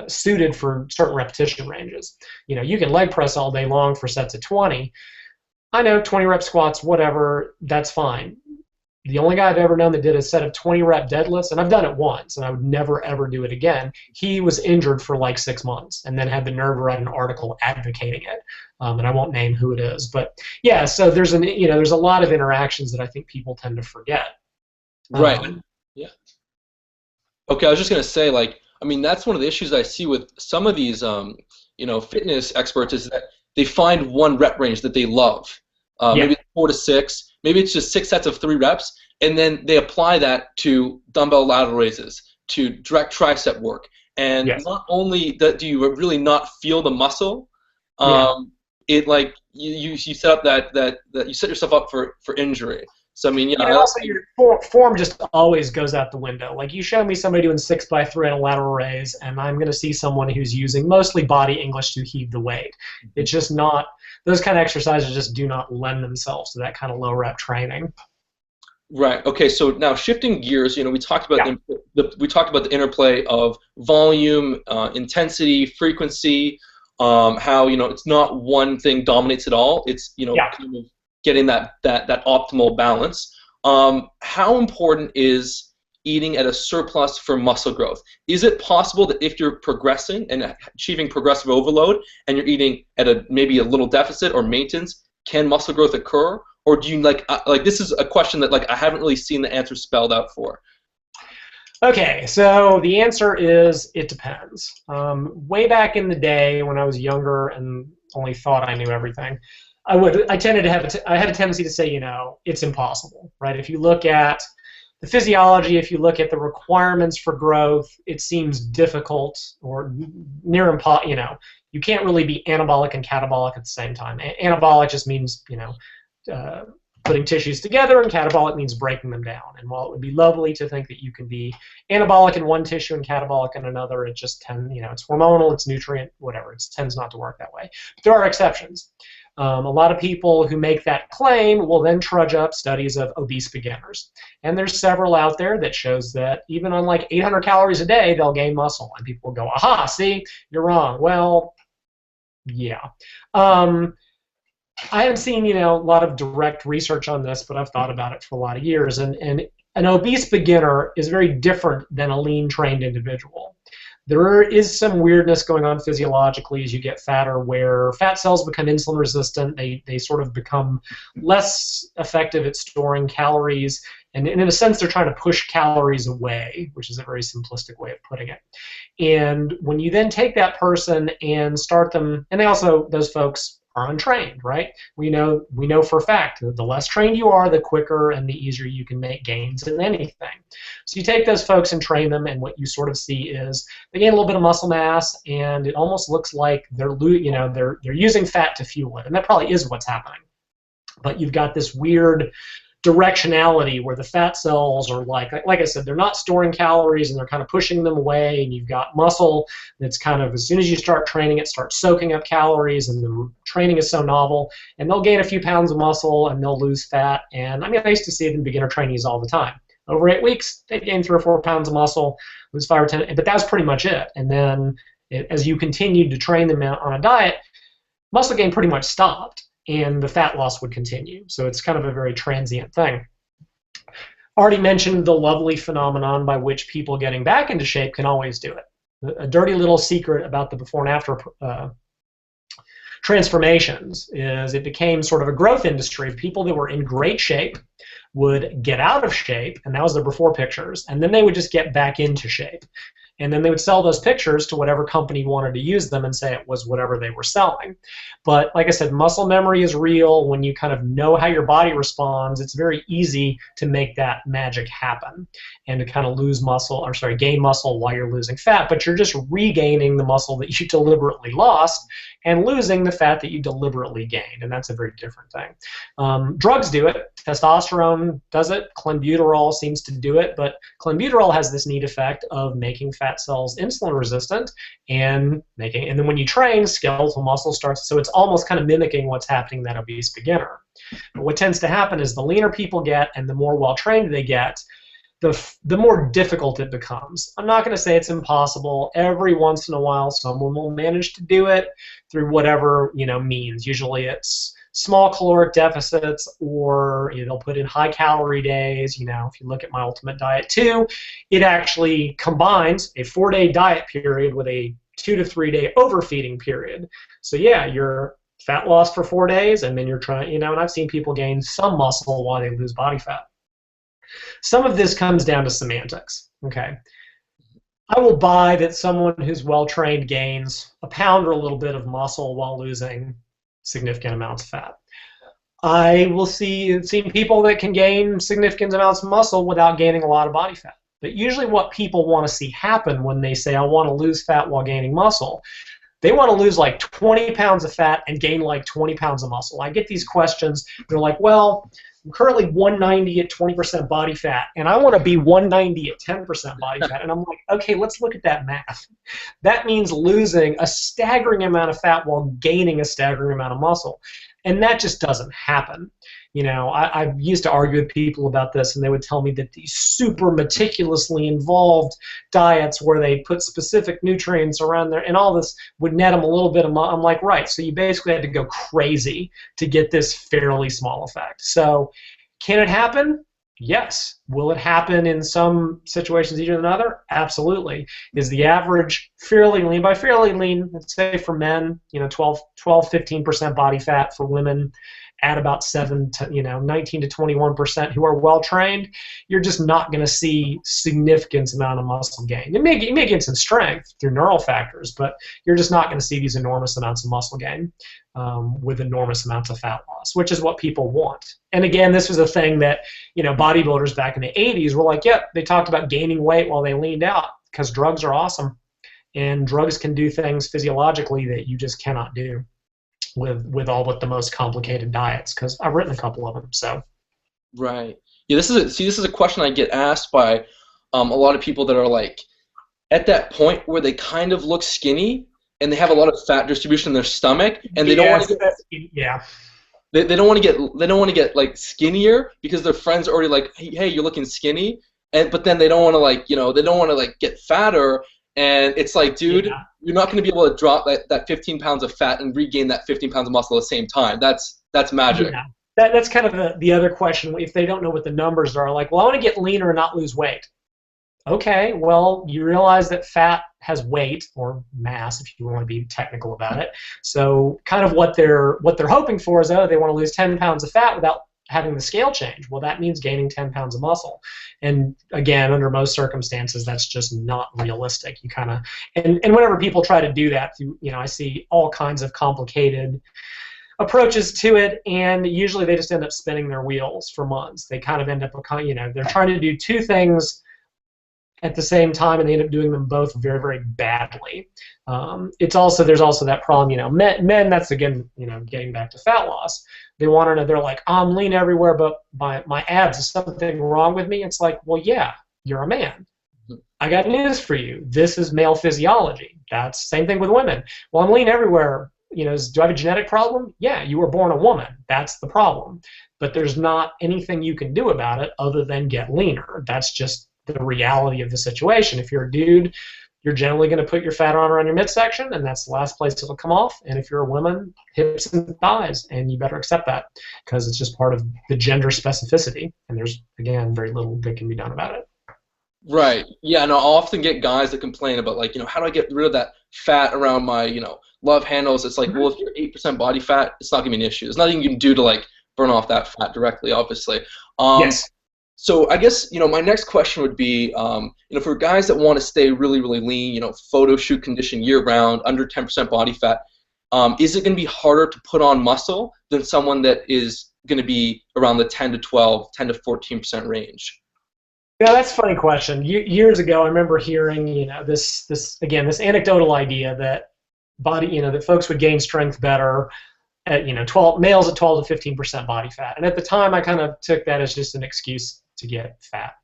suited for certain repetition ranges. You can leg press all day long for sets of 20. I know 20 rep squats, whatever, that's fine. The only guy I've ever known that did a set of 20 rep deadlifts, and I've done it once, and I would never ever do it again, he was injured for like 6 months and then had the nerve to write an article advocating it. And I won't name who it is, but yeah, so there's a lot of interactions that I think people tend to forget. Right. Yeah. Okay, I was just gonna say, that's one of the issues I see with some of these, fitness experts is that they find one rep range that they love. Maybe it's 4 to 6. Maybe it's just 6 sets of 3 reps, and then they apply that to dumbbell lateral raises, to direct tricep work. And not only do you really not feel the muscle, you set up that you set yourself up for injury. So also your form just always goes out the window. Like, you show me somebody doing 6x3 on a lateral raise, and I'm going to see someone who's using mostly body English to heave the weight. It's just not. Those kind of exercises just do not lend themselves to that kind of low rep training. Right. Okay. So now shifting gears, we talked about the interplay of volume, intensity, frequency. How it's not one thing dominates it all. It's kind of getting that optimal balance. How important is eating at a surplus for muscle growth? Is it possible that if you're progressing and achieving progressive overload and you're eating at maybe a little deficit or maintenance, can muscle growth occur? Or do you this is a question that I haven't really seen the answer spelled out for. Okay, so the answer is it depends. Way back in the day when I was younger and only thought I knew everything, I had a tendency to say, it's impossible, right? If you look at the physiology, if you look at the requirements for growth, it seems difficult or near impossible. You can't really be anabolic and catabolic at the same time. Anabolic just means, putting tissues together, and catabolic means breaking them down. And while it would be lovely to think that you can be anabolic in one tissue and catabolic in another, it just it's hormonal, it's nutrient, whatever. It tends not to work that way. But there are exceptions. A lot of people who make that claim will then trudge up studies of obese beginners. And there's several out there that shows that even on 800 calories a day, they'll gain muscle. And people will go, aha, see, you're wrong. Well, yeah. I haven't seen, a lot of direct research on this, but I've thought about it for a lot of years. And an obese beginner is very different than a lean trained individual. There is some weirdness going on physiologically as you get fatter, where fat cells become insulin resistant. They sort of become less effective at storing calories, and in a sense they're trying to push calories away, which is a very simplistic way of putting it. And when you then take that person and start them, and those folks are untrained, right? We know for a fact that the less trained you are, the quicker and the easier you can make gains in anything. So you take those folks and train them, and what you sort of see is they gain a little bit of muscle mass, and it almost looks like they're using fat to fuel it, and that probably is what's happening. But you've got this weird directionality where the fat cells are like I said, they're not storing calories and they're kind of pushing them away, and you've got muscle that's kind of, as soon as you start training, it starts soaking up calories, and the training is so novel, and they'll gain a few pounds of muscle and they'll lose fat. And I used to see it in beginner trainees all the time. Over 8 weeks, they gain 3 or 4 pounds of muscle, lose 5 or 10, but that was pretty much it. And then as you continued to train them on a diet, muscle gain pretty much stopped, and the fat loss would continue. So it's kind of a very transient thing. Already mentioned the lovely phenomenon by which people getting back into shape can always do it. A dirty little secret about the before and after transformations is it became sort of a growth industry. People that were in great shape would get out of shape, and that was their before pictures, and then they would just get back into shape. And then they would sell those pictures to whatever company wanted to use them and say it was whatever they were selling. But like I said, muscle memory is real. When you kind of know how your body responds, it's very easy to make that magic happen and to kind of lose muscle, or sorry, gain muscle while you're losing fat. But you're just regaining the muscle that you deliberately lost and losing the fat that you deliberately gained. And that's a very different thing. Drugs do it. Testosterone does it. Clenbuterol seems to do it. But clenbuterol has this neat effect of making fat cells insulin resistant and then when you train, skeletal muscle starts, so it's almost kind of mimicking what's happening in that obese beginner. But what tends to happen is the leaner people get and the more well-trained they get, the more difficult it becomes. I'm not going to say it's impossible. Every once in a while, someone will manage to do it through whatever means. Usually it's small caloric deficits, or they'll put in high calorie days. If you look at My Ultimate Diet 2, it actually combines a 4-day diet period with a 2 to 3 day overfeeding period. So yeah, you're fat loss for 4 days, and then you're trying, and I've seen people gain some muscle while they lose body fat. Some of this comes down to semantics, okay? I will buy that someone who's well-trained gains a pound or a little bit of muscle while losing significant amounts of fat. I will see people that can gain significant amounts of muscle without gaining a lot of body fat. But usually what people want to see happen when they say, I want to lose fat while gaining muscle, they want to lose like 20 pounds of fat and gain like 20 pounds of muscle. I get these questions. They're like, well, I'm currently 190 at 20% body fat, and I want to be 190 at 10% body fat. And I'm like, okay, let's look at that math. That means losing a staggering amount of fat while gaining a staggering amount of muscle. And that just doesn't happen. I used to argue with people about this, and they would tell me that these super meticulously involved diets where they put specific nutrients around there and all this would net them a little bit of I'm like, right, so you basically had to go crazy to get this fairly small effect. So can it happen? Yes. Will it happen in some situations easier than other? Absolutely. Is the average fairly lean? By fairly lean, let's say for men, 12-15% body fat. For women, at about 19 to 21% who are well trained, you're just not going to see significant amount of muscle gain. You may gain some strength through neural factors, but you're just not going to see these enormous amounts of muscle gain with enormous amounts of fat loss, which is what people want. And again, this was a thing that bodybuilders back in the 80s were like, yep, they talked about gaining weight while they leaned out because drugs are awesome, and drugs can do things physiologically that you just cannot do with the most complicated diets, because I've written a couple of them. So right, yeah, this is a question I get asked by a lot of people that are like at that point where they kind of look skinny and they have a lot of fat distribution in their stomach, and they don't want to get they don't want to get like skinnier because their friends are already like, hey, you're looking skinny, but then they don't want to they don't want to get fatter. And it's like, dude, you're not going to be able to drop that 15 pounds of fat and regain that 15 pounds of muscle at the same time. That's magic. Yeah. That's kind of the other question. If they don't know what the numbers are, like, well, I want to get leaner and not lose weight. Okay, well, you realize that fat has weight, or mass, if you want to be technical about it. So kind of what they're hoping for is, they want to lose 10 pounds of fat without having the scale change. Well, that means gaining 10 pounds of muscle. And again, under most circumstances, that's just not realistic. You kind of, and whenever people try to do that, I see all kinds of complicated approaches to it, and usually they just end up spinning their wheels for months. They kind of end up, they're trying to do two things at the same time, and they end up doing them both very, very badly. There's also that problem, men, that's again, getting back to fat loss. They want to know, they're like, I'm lean everywhere, but my abs, is something wrong with me? It's like, well, yeah, you're a man. I got news for you. This is male physiology. That's same thing with women. Well, I'm lean everywhere. Do I have a genetic problem? Yeah, you were born a woman. That's the problem. But there's not anything you can do about it other than get leaner. That's just the reality of the situation. If you're a dude, you're generally going to put your fat on around your midsection, and that's the last place it'll come off. And if you're a woman, hips and thighs, and you better accept that because it's just part of the gender specificity, and there's, again, very little that can be done about it. Right. Yeah, and I'll often get guys that complain about, like, how do I get rid of that fat around my, love handles? It's like, well, if you're 8% body fat, it's not going to be an issue. There's nothing you can do to, like, burn off that fat directly, obviously. Yes. So I guess, my next question would be, for guys that want to stay really, really lean, photo shoot condition year-round, under 10% body fat, is it going to be harder to put on muscle than someone that is going to be around the 10 to 14% range? Yeah, that's a funny question. Years ago, I remember hearing, this anecdotal idea that that folks would gain strength better at, males at 12 to 15% body fat. And at the time, I kind of took that as just an excuse to get fat.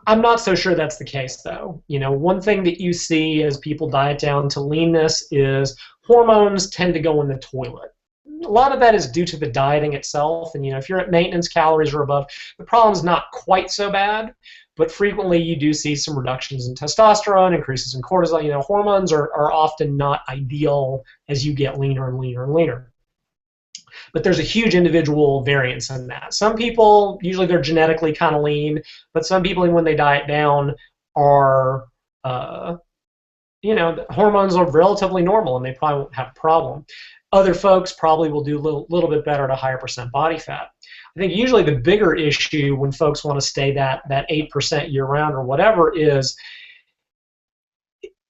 I'm not so sure that's the case, though. One thing that you see as people diet down to leanness is hormones tend to go in the toilet. A lot of that is due to the dieting itself, and if you're at maintenance calories or above, the problem's not quite so bad, but frequently you do see some reductions in testosterone, increases in cortisol. Hormones are often not ideal as you get leaner and leaner and leaner. But there's a huge individual variance in that. Some people, usually they're genetically kind of lean, but some people, when they diet down, are, the hormones are relatively normal, and they probably won't have a problem. Other folks probably will do a little bit better at a higher percent body fat. I think usually the bigger issue when folks want to stay that 8% year-round or whatever is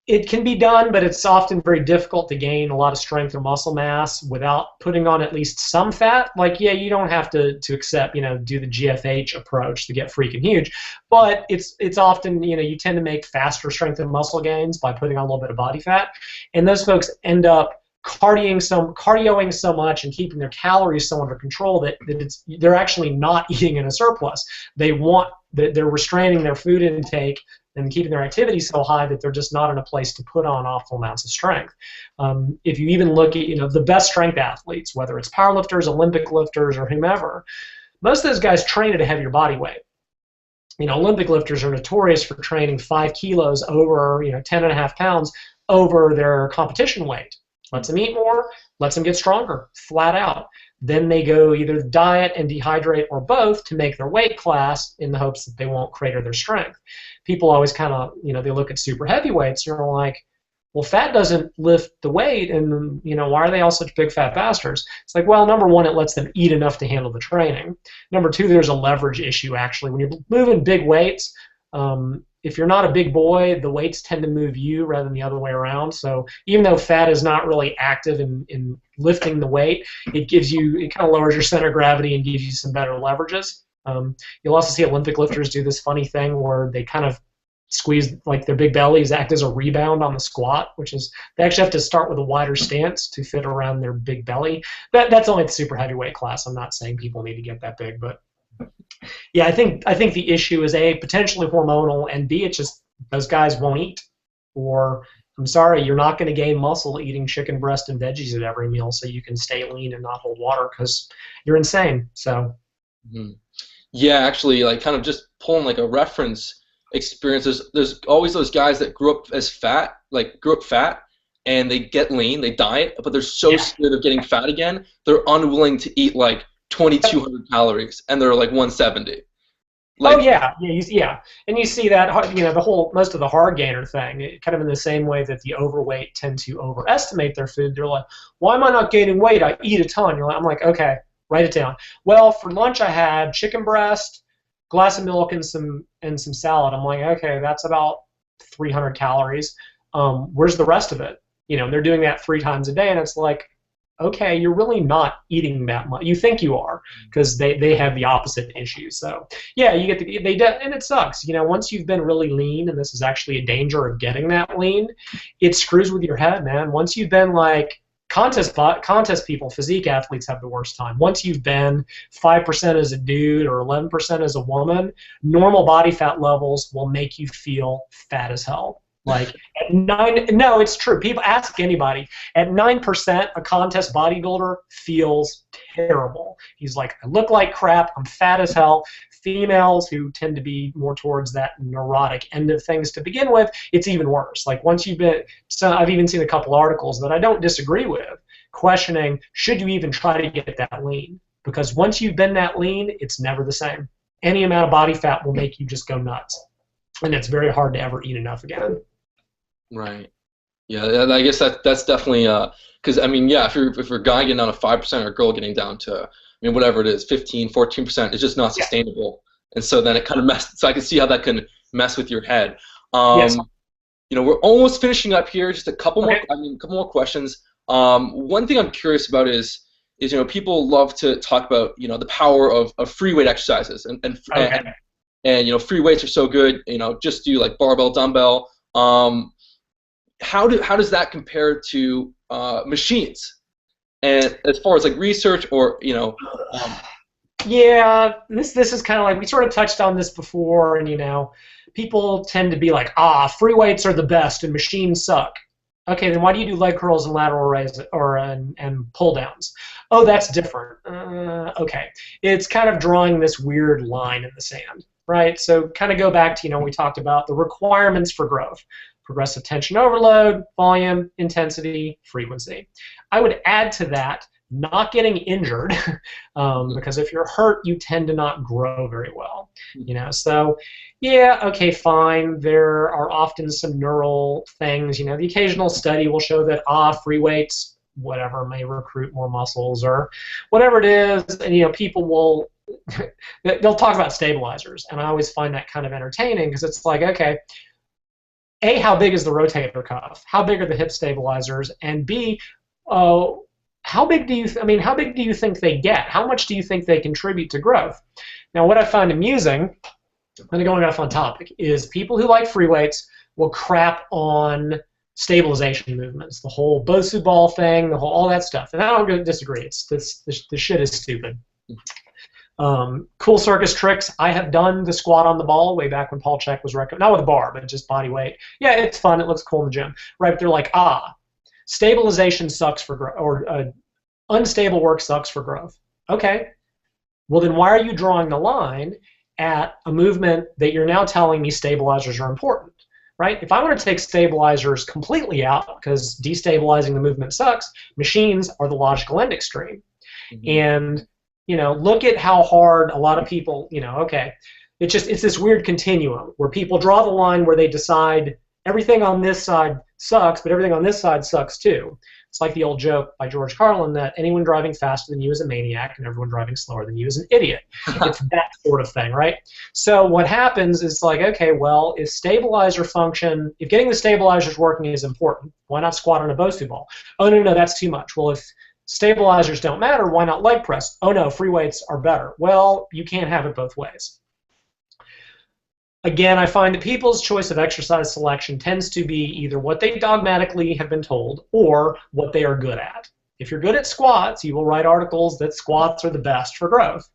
it can be done, but it's often very difficult to gain a lot of strength or muscle mass without putting on at least some fat. Like, yeah, you don't have to accept, do the GFH approach to get freaking huge, but it's often, you tend to make faster strength and muscle gains by putting on a little bit of body fat, and those folks end up cardioing so much and keeping their calories so under control that they're actually not eating in a surplus. They're restraining their food intake and keeping their activity so high that they're just not in a place to put on awful amounts of strength. If you even look at the best strength athletes, whether it's powerlifters, Olympic lifters, or whomever, most of those guys train at a heavier body weight. Olympic lifters are notorious for training 5 kilos over 10.5 pounds over their competition weight. Lets them eat more, lets them get stronger, flat out. Then they go either diet and dehydrate or both to make their weight class in the hopes that they won't crater their strength. People always kind of, they look at super heavyweights, you're like, well, fat doesn't lift the weight, and, why are they all such big fat bastards? It's like, well, number one, it lets them eat enough to handle the training. Number two, there's a leverage issue, actually. When you're moving big weights, if you're not a big boy, the weights tend to move you rather than the other way around. So even though fat is not really active in lifting the weight, it kind of lowers your center of gravity and gives you some better leverages. You'll also see Olympic lifters do this funny thing where they kind of squeeze, like, their big bellies act as a rebound on the squat, which is they actually have to start with a wider stance to fit around their big belly. That's only the super heavyweight class. I'm not saying people need to get that big, but yeah, I think the issue is A, potentially hormonal, and B, it's just those guys won't eat. Or, I'm sorry, you're not going to gain muscle eating chicken breast and veggies at every meal so you can stay lean and not hold water because you're insane. So, yeah, actually, like, kind of just pulling like a reference experience. There's always those guys that grew up fat, and they get lean, they diet, but they're so scared of getting fat again, they're unwilling to eat like 2,200 calories, and they're like 170. Like, yeah, and you see that most of the hard gainer thing, kind of in the same way that the overweight tend to overestimate their food. They're like, why am I not gaining weight? I eat a ton. I'm like, okay, write it down. Well, for lunch I had chicken breast, glass of milk, and some salad. I'm like, okay, that's about 300 calories. Where's the rest of it? They're doing that 3 times a day, and it's like, okay, you're really not eating that much. You think you are, because they have the opposite issue. So yeah, you get and it sucks. Once you've been really lean, and this is actually a danger of getting that lean, it screws with your head, man. Once you've been like contest people, physique athletes have the worst time. Once you've been 5% as a dude or 11% as a woman, normal body fat levels will make you feel fat as hell. Like at 9, no, it's true. People ask anybody. At 9%, a contest bodybuilder feels terrible. He's like, I look like crap. I'm fat as hell. Females who tend to be more towards that neurotic end of things to begin with, it's even worse. Like once you've been, so I've even seen a couple articles that I don't disagree with, questioning should you even try to get that lean? Because once you've been that lean, it's never the same. Any amount of body fat will make you just go nuts. And it's very hard to ever eat enough again. Right. Yeah, I guess that's definitely because I mean, yeah, if you're a guy getting down to 5% or a girl getting down to, I mean, whatever it is, 15, 14%, it's just not sustainable. And so then it kind of messes. So I can see how that can mess with your head. Yes. You know, we're almost finishing up here. Just a couple more. I mean, a couple more questions. One thing I'm curious about is you know, people love to talk about, you know, the power of free weight exercises and you know, free weights are so good. You know, just do like barbell, dumbbell. How does that compare to machines? And as far as like research or, you know, yeah, this is kind of like, we sort of touched on this before, and you know, people tend to be like, free weights are the best and machines suck. Okay, then why do you do leg curls and lateral raise and pull downs? Oh, that's different. Okay, it's kind of drawing this weird line in the sand, right? So kind of go back to, you know, we talked about the requirements for growth: progressive tension overload, volume, intensity, frequency. I would add to that not getting injured, because if you're hurt, you tend to not grow very well. You know, so yeah, okay, fine. There are often some neural things. You know, the occasional study will show that free weights, whatever, may recruit more muscles or whatever it is, and you know, people will they'll talk about stabilizers, and I always find that kind of entertaining because it's like, okay, A, how big is the rotator cuff? How big are the hip stabilizers? And B, how big do you think they get? How much do you think they contribute to growth? Now, what I find amusing, and going off on topic, is people who like free weights will crap on stabilization movements, the whole Bosu ball thing, all that stuff. And I don't disagree. It's this shit is stupid. Cool circus tricks. I have done the squat on the ball way back when Paul Chek was recommending, not with a bar, but just body weight. Yeah, it's fun. It looks cool in the gym, right? But they're like, stabilization sucks for growth, or unstable work sucks for growth. Okay, well then why are you drawing the line at a movement that you're now telling me stabilizers are important, right? If I want to take stabilizers completely out because destabilizing the movement sucks, machines are the logical end extreme. Mm-hmm. And you know, look at how hard a lot of people, you know, okay, it's this weird continuum where people draw the line where they decide everything on this side sucks, but everything on this side sucks too. It's like the old joke by George Carlin that anyone driving faster than you is a maniac and everyone driving slower than you is an idiot. It's that sort of thing, right? So what happens is like, okay, well, if getting the stabilizers working is important, why not squat on a Bosu ball? Oh, no, that's too much. Well, if stabilizers don't matter, why not leg press? Oh, no, free weights are better. Well, you can't have it both ways. Again, I find that people's choice of exercise selection tends to be either what they dogmatically have been told or what they are good at. If you're good at squats, you will write articles that squats are the best for growth.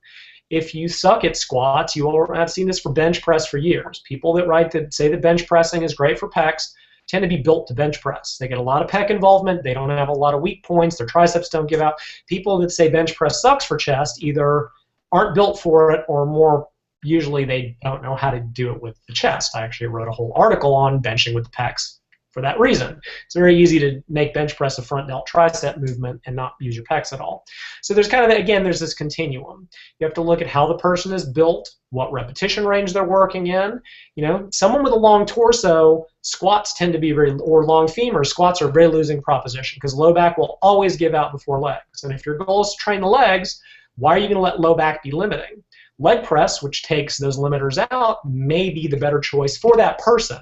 If you suck at squats, you will, I've seen this for bench press for years. People that say that bench pressing is great for pecs tend to be built to bench press. They get a lot of pec involvement. They don't have a lot of weak points. Their triceps don't give out. People that say bench press sucks for chest either aren't built for it or more usually they don't know how to do it with the chest. I actually wrote a whole article on benching with the pecs for that reason. It's very easy to make bench press a front delt tricep movement and not use your pecs at all. So there's kind of, again, there's this continuum. You have to look at how the person is built, what repetition range they're working in. You know, someone with a long torso, squats tend to be or long femur, squats are a very losing proposition because low back will always give out before legs. And if your goal is to train the legs, why are you going to let low back be limiting? Leg press, which takes those limiters out, may be the better choice for that person.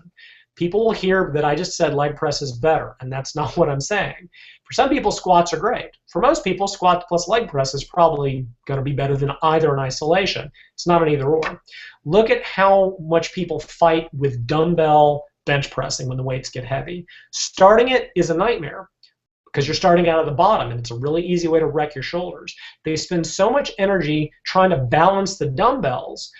People will hear that I just said leg press is better, and that's not what I'm saying. For some people, squats are great. For most people, squat plus leg press is probably going to be better than either in isolation. It's not an either or. Look at how much people fight with dumbbell bench pressing when the weights get heavy. Starting it is a nightmare, because you're starting out at the bottom, and it's a really easy way to wreck your shoulders. They spend so much energy trying to balance the dumbbells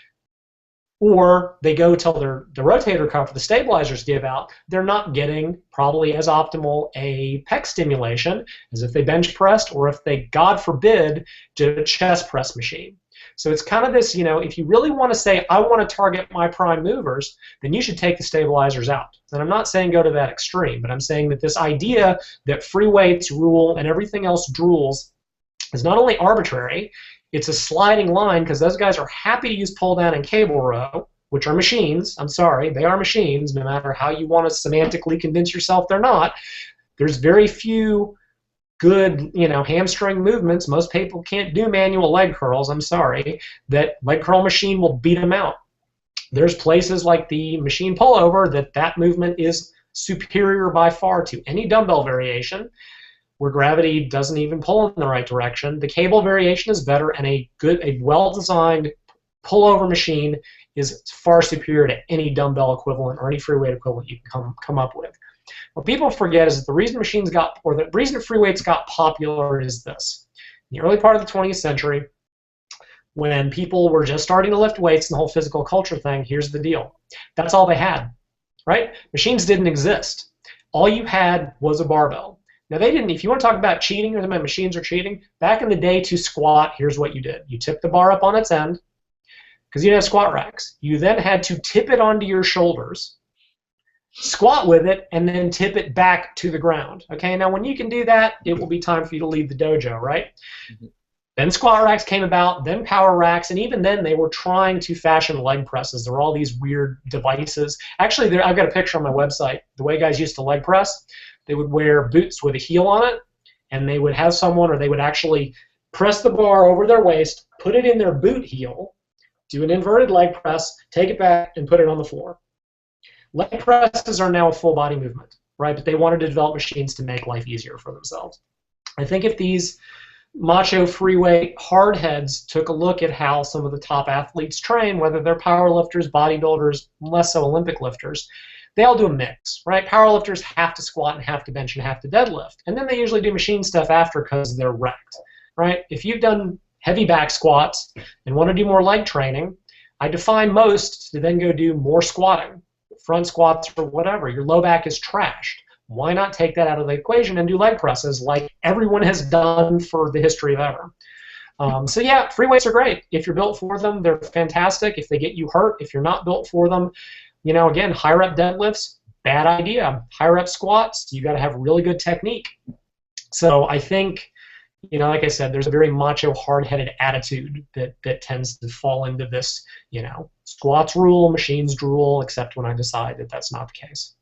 or they go till the rotator cuff or the stabilizers give out, they're not getting probably as optimal a pec stimulation as if they bench pressed or if they, God forbid, did a chest press machine. So it's kind of this, if you really want to say, I want to target my prime movers, then you should take the stabilizers out. And I'm not saying go to that extreme, but I'm saying that this idea that free weights rule and everything else drools is not only arbitrary, it's a sliding line because those guys are happy to use pull down and cable row, which are machines. I'm sorry, they are machines, no matter how you want to semantically convince yourself they're not. There's very few good, hamstring movements. Most people can't do manual leg curls, I'm sorry. That leg curl machine will beat them out. There's places like the machine pullover that movement is superior by far to any dumbbell variation, where gravity doesn't even pull in the right direction. The cable variation is better, and a well-designed pullover machine is far superior to any dumbbell equivalent or any free weight equivalent you can come up with. What people forget is that the reason the reason free weights got popular is this. In the early part of the 20th century, when people were just starting to lift weights and the whole physical culture thing, here's the deal. That's all they had, right? Machines didn't exist. All you had was a barbell. Now, if you want to talk about cheating or the machines are cheating, back in the day to squat, here's what you did. You tipped the bar up on its end, because you didn't have squat racks. You then had to tip it onto your shoulders, squat with it, and then tip it back to the ground. Okay, now when you can do that, it will be time for you to leave the dojo, right? Mm-hmm. Then squat racks came about, then power racks, and even then they were trying to fashion leg presses. There were all these weird devices. Actually, I've got a picture on my website. The way guys used to leg press, they would wear boots with a heel on it, and they would have someone, or they would actually press the bar over their waist, put it in their boot heel, do an inverted leg press, take it back, and put it on the floor. Leg presses are now a full body movement, right? But they wanted to develop machines to make life easier for themselves. I think if these macho free weight hardheads took a look at how some of the top athletes train, whether they're powerlifters, bodybuilders, less so Olympic lifters, they all do a mix, right? Powerlifters have to squat and have to bench and have to deadlift. And then they usually do machine stuff after because they're wrecked, right? If you've done heavy back squats and want to do more leg training, I define most to then go do more squatting, front squats or whatever. Your low back is trashed. Why not take that out of the equation and do leg presses like everyone has done for the history of ever? So yeah, free weights are great. If you're built for them, they're fantastic. If they get you hurt, if you're not built for them, again, high rep deadlifts, bad idea. High rep squats, you got to have really good technique. So I think, like I said, there's a very macho, hard-headed attitude that tends to fall into this, squats rule, machines drool, except when I decide that that's not the case.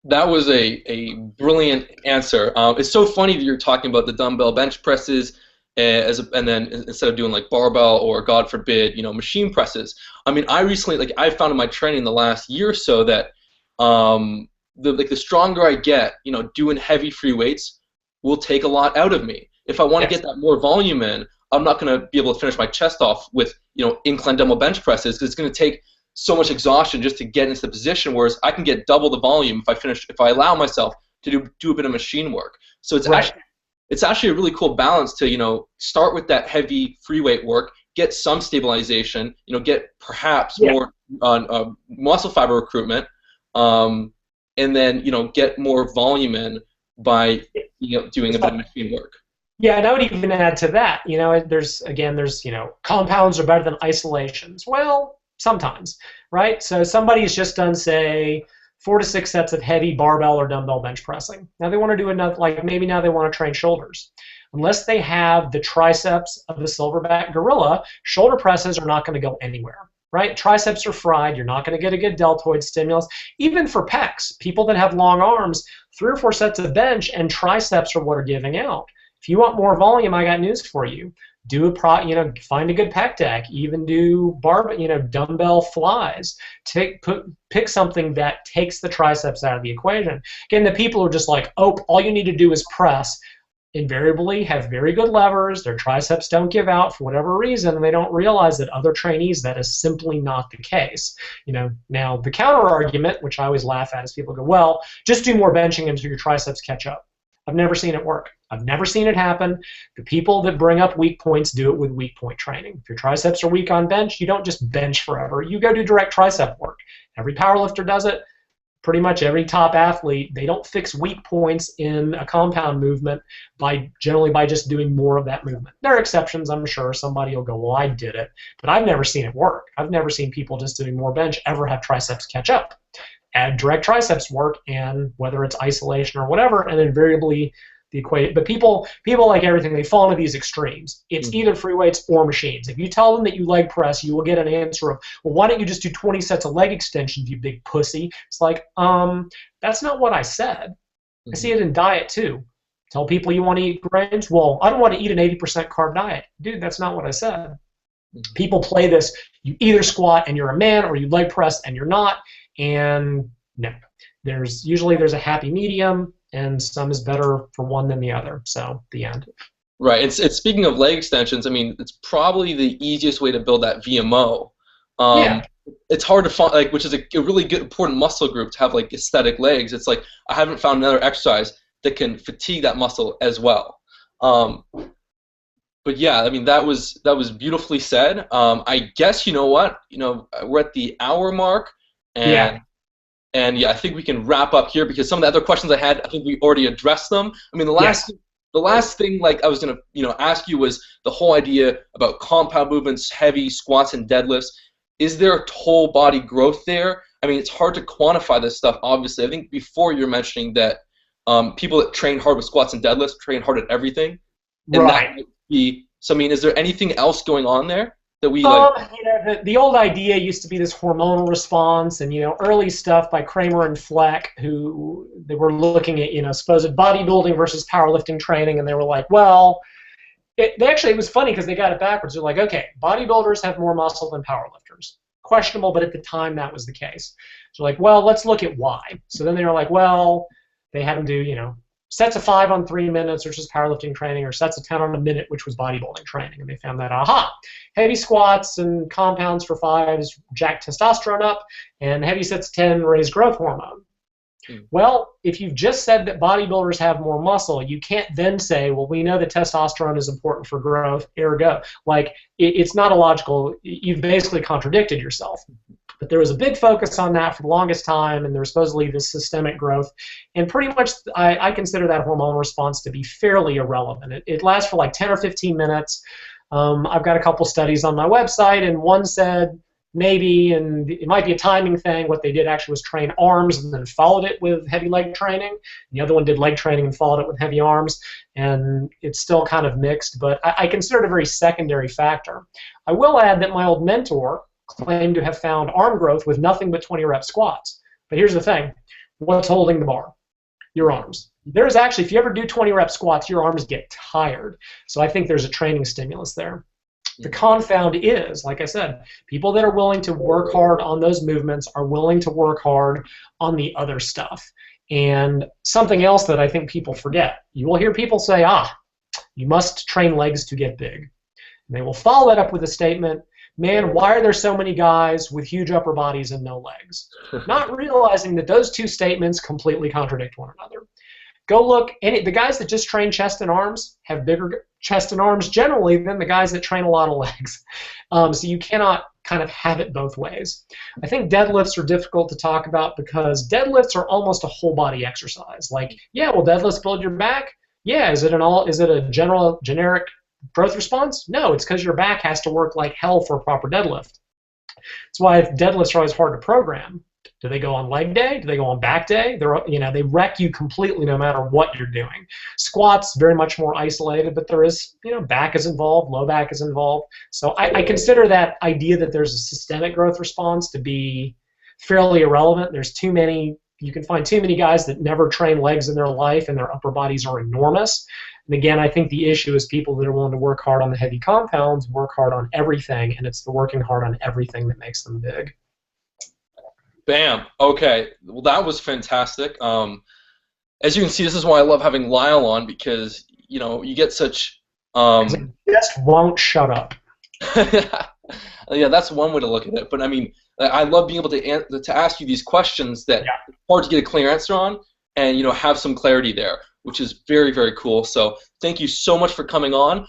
That was a brilliant answer. It's so funny that you're talking about the dumbbell bench presses and then instead of doing like barbell or God forbid, machine presses. I mean, I recently, I found in my training the last year or so that the stronger I get, doing heavy free weights will take a lot out of me. If I want to get that more volume in, I'm not going to be able to finish my chest off with incline dumbbell bench presses because it's going to take so much exhaustion just to get into the position, whereas I can get double the volume if I allow myself to do a bit of machine work. So it's actually a really cool balance to start with that heavy free weight work, get some stabilization, get perhaps more muscle fiber recruitment, and then get more volume in by doing a bit of machine work. Yeah, and I would even add to that, there's compounds are better than isolations. Well, sometimes, right? So somebody's just done, say, 4 to 6 sets of heavy barbell or dumbbell bench pressing. Now they want to do another, maybe now they want to train shoulders. Unless they have the triceps of the silverback gorilla, shoulder presses are not going to go anywhere, right? Triceps are fried. You're not going to get a good deltoid stimulus. Even for pecs, people that have long arms, 3 or 4 sets of bench and triceps are what are giving out. If you want more volume, I got news for you. Find a good pec deck. Even do dumbbell flies. Pick something that takes the triceps out of the equation. Again, the people who are just like, oh, all you need to do is press, invariably have very good levers. Their triceps don't give out for whatever reason, and they don't realize that other trainees, that is simply not the case. Now the counter argument, which I always laugh at, is people go, well, just do more benching until your triceps catch up. I've never seen it work. I've never seen it happen. The people that bring up weak points do it with weak point training. If your triceps are weak on bench, you don't just bench forever. You go do direct tricep work. Every powerlifter does it. Pretty much every top athlete, they don't fix weak points in a compound movement generally by just doing more of that movement. There are exceptions, I'm sure. Somebody will go, well, I did it. But I've never seen it work. I've never seen people just doing more bench ever have triceps catch up. Add direct triceps work, and whether it's isolation or whatever, and invariably the equation. But people like everything, they fall into these extremes. It's either free weights or machines. If you tell them that you leg press, you will get an answer of, well, why don't you just do 20 sets of leg extensions, you big pussy? It's like, that's not what I said. I see it in diet too. Tell people you want to eat grains. Well, I don't want to eat an 80% carb diet. Dude, that's not what I said. People play this, you either squat and you're a man, or you leg press and you're not. And no, there's a happy medium, and some is better for one than the other. So the end. Right. It's speaking of leg extensions. I mean, it's probably the easiest way to build that VMO. Yeah. It's hard to find, which is a really good, important muscle group to have like aesthetic legs. It's like I haven't found another exercise that can fatigue that muscle as well. But yeah, I mean that was beautifully said. I guess you know what? We're at the hour mark, and yeah, I think we can wrap up here because some of the other questions I had, I think we already addressed them. I mean, the last thing like I was gonna ask you was the whole idea about compound movements, heavy squats and deadlifts. Is there a whole body growth there? I mean, it's hard to quantify this stuff. Obviously, I think before you're mentioning that people that train hard with squats and deadlifts train hard at everything. And right. That might be, so I mean, is there anything else going on there that we the old idea used to be this hormonal response, and early stuff by Kramer and Fleck, who they were looking at supposed bodybuilding versus powerlifting training, and they were like, well, it was funny because they got it backwards. They're like, okay, bodybuilders have more muscle than powerlifters. Questionable, but at the time that was the case. So like, well, let's look at why. So then they were like, well, they had them do sets of 5 on 3 minutes, which is powerlifting training, or sets of 10 on a minute, which was bodybuilding training. And they found that, heavy squats and compounds for 5s jack testosterone up, and heavy sets of 10 raise growth hormone. Well, if you've just said that bodybuilders have more muscle, you can't then say, well, we know that testosterone is important for growth, ergo. Like, it's not illogical. You've basically contradicted yourself. But there was a big focus on that for the longest time, and there was supposedly this systemic growth. And pretty much I consider that hormonal response to be fairly irrelevant. It lasts for like 10 or 15 minutes. I've got a couple studies on my website, and one said maybe, and it might be a timing thing. What they did actually was train arms and then followed it with heavy leg training. The other one did leg training and followed it with heavy arms, and it's still kind of mixed, but I consider it a very secondary factor. I will add that my old mentor claimed to have found arm growth with nothing but 20 rep squats. But here's the thing. What's holding the bar? Your arms. There's actually, if you ever do 20 rep squats, your arms get tired. So I think there's a training stimulus there. The confound is, like I said, people that are willing to work hard on those movements are willing to work hard on the other stuff. And something else that I think people forget, you will hear people say, you must train legs to get big. And they will follow that up with a statement, man, why are there so many guys with huge upper bodies and no legs? Not realizing that those two statements completely contradict one another. Go look, the guys that just train chest and arms have bigger chest and arms generally than the guys that train a lot of legs. So you cannot kind of have it both ways. I think deadlifts are difficult to talk about because deadlifts are almost a whole body exercise. Like, yeah, will deadlifts build your back? Yeah, is it a generic growth response? No, it's because your back has to work like hell for a proper deadlift. That's why deadlifts are always hard to program. Do they go on leg day? Do they go on back day? They wreck you completely no matter what you're doing. Squats, very much more isolated, but there is, back is involved, low back is involved. So I consider that idea that there's a systemic growth response to be fairly irrelevant. You can find too many guys that never train legs in their life and their upper bodies are enormous. And again, I think the issue is people that are willing to work hard on the heavy compounds, work hard on everything, and it's the working hard on everything that makes them big. Bam. Okay. Well, that was fantastic. As you can see, this is why I love having Lyle on because, you get such... It just won't shut up. Yeah, that's one way to look at it. But, I mean, I love being able to ask you these questions that it's hard to get a clear answer on and, have some clarity there. which is very, very cool. So thank you so much for coming on.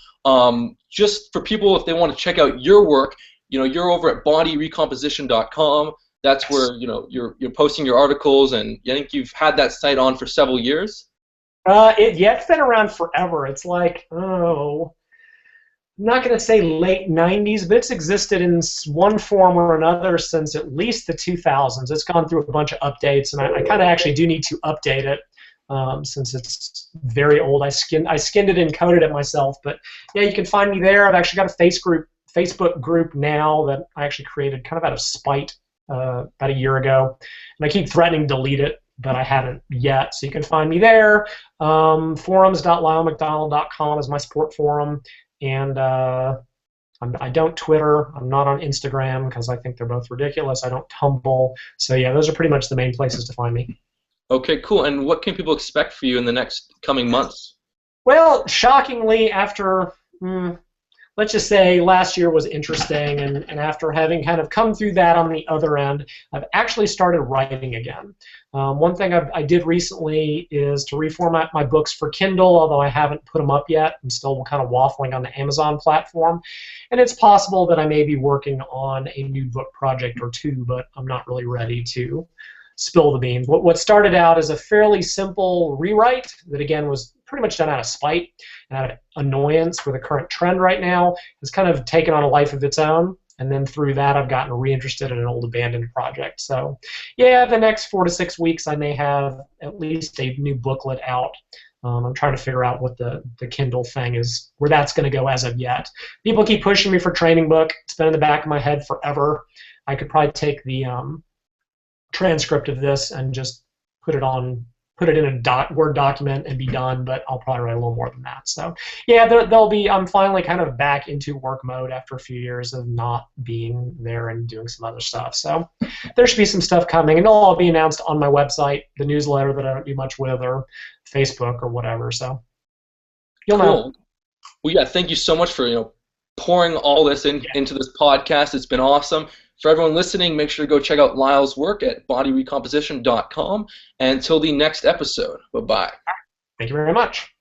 Just for people, if they want to check out your work, you're over at bodyrecomposition.com. That's where you're posting your articles, and I think you've had that site on for several years. It's been around forever. It's like, I'm not going to say late 90s, but it's existed in one form or another since at least the 2000s. It's gone through a bunch of updates, and I kind of actually do need to update it since it's very old. I skinned it and coded it myself. But yeah, you can find me there. I've actually got a Facebook group now that I actually created kind of out of spite about a year ago, and I keep threatening to delete it, but I haven't yet. So you can find me there. Forums.lylemcdonald.com is my support forum. And I don't Twitter. I'm not on Instagram because I think they're both ridiculous. I don't Tumble. So yeah, those are pretty much the main places to find me. Okay, cool. And what can people expect for you in the next coming months? Well, shockingly, after let's just say last year was interesting, and after having kind of come through that on the other end, I've actually started writing again. One thing I did recently is to reformat my books for Kindle, although I haven't put them up yet. I'm still kind of waffling on the Amazon platform. And it's possible that I may be working on a new book project or two, but I'm not really ready to spill the beans. What started out as a fairly simple rewrite that, again, was pretty much done out of spite and out of annoyance with the current trend right now, has kind of taken on a life of its own. And then through that, I've gotten reinterested in an old abandoned project. So yeah, the next 4 to 6 weeks, I may have at least a new booklet out. I'm trying to figure out what the Kindle thing is, where that's going to go as of yet. People keep pushing me for training book. It's been in the back of my head forever. I could probably take the transcript of this and just put it in a Word document and be done, but I'll probably write a little more than that. So yeah, I'm finally kind of back into work mode after a few years of not being there and doing some other stuff. So there should be some stuff coming, and it'll all be announced on my website, the newsletter that I don't do much with, or Facebook or whatever. So you'll know. Well, yeah, thank you so much for pouring all this into this podcast. It's been awesome. For everyone listening, make sure to go check out Lyle's work at bodyrecomposition.com. And until the next episode, bye-bye. Thank you very much.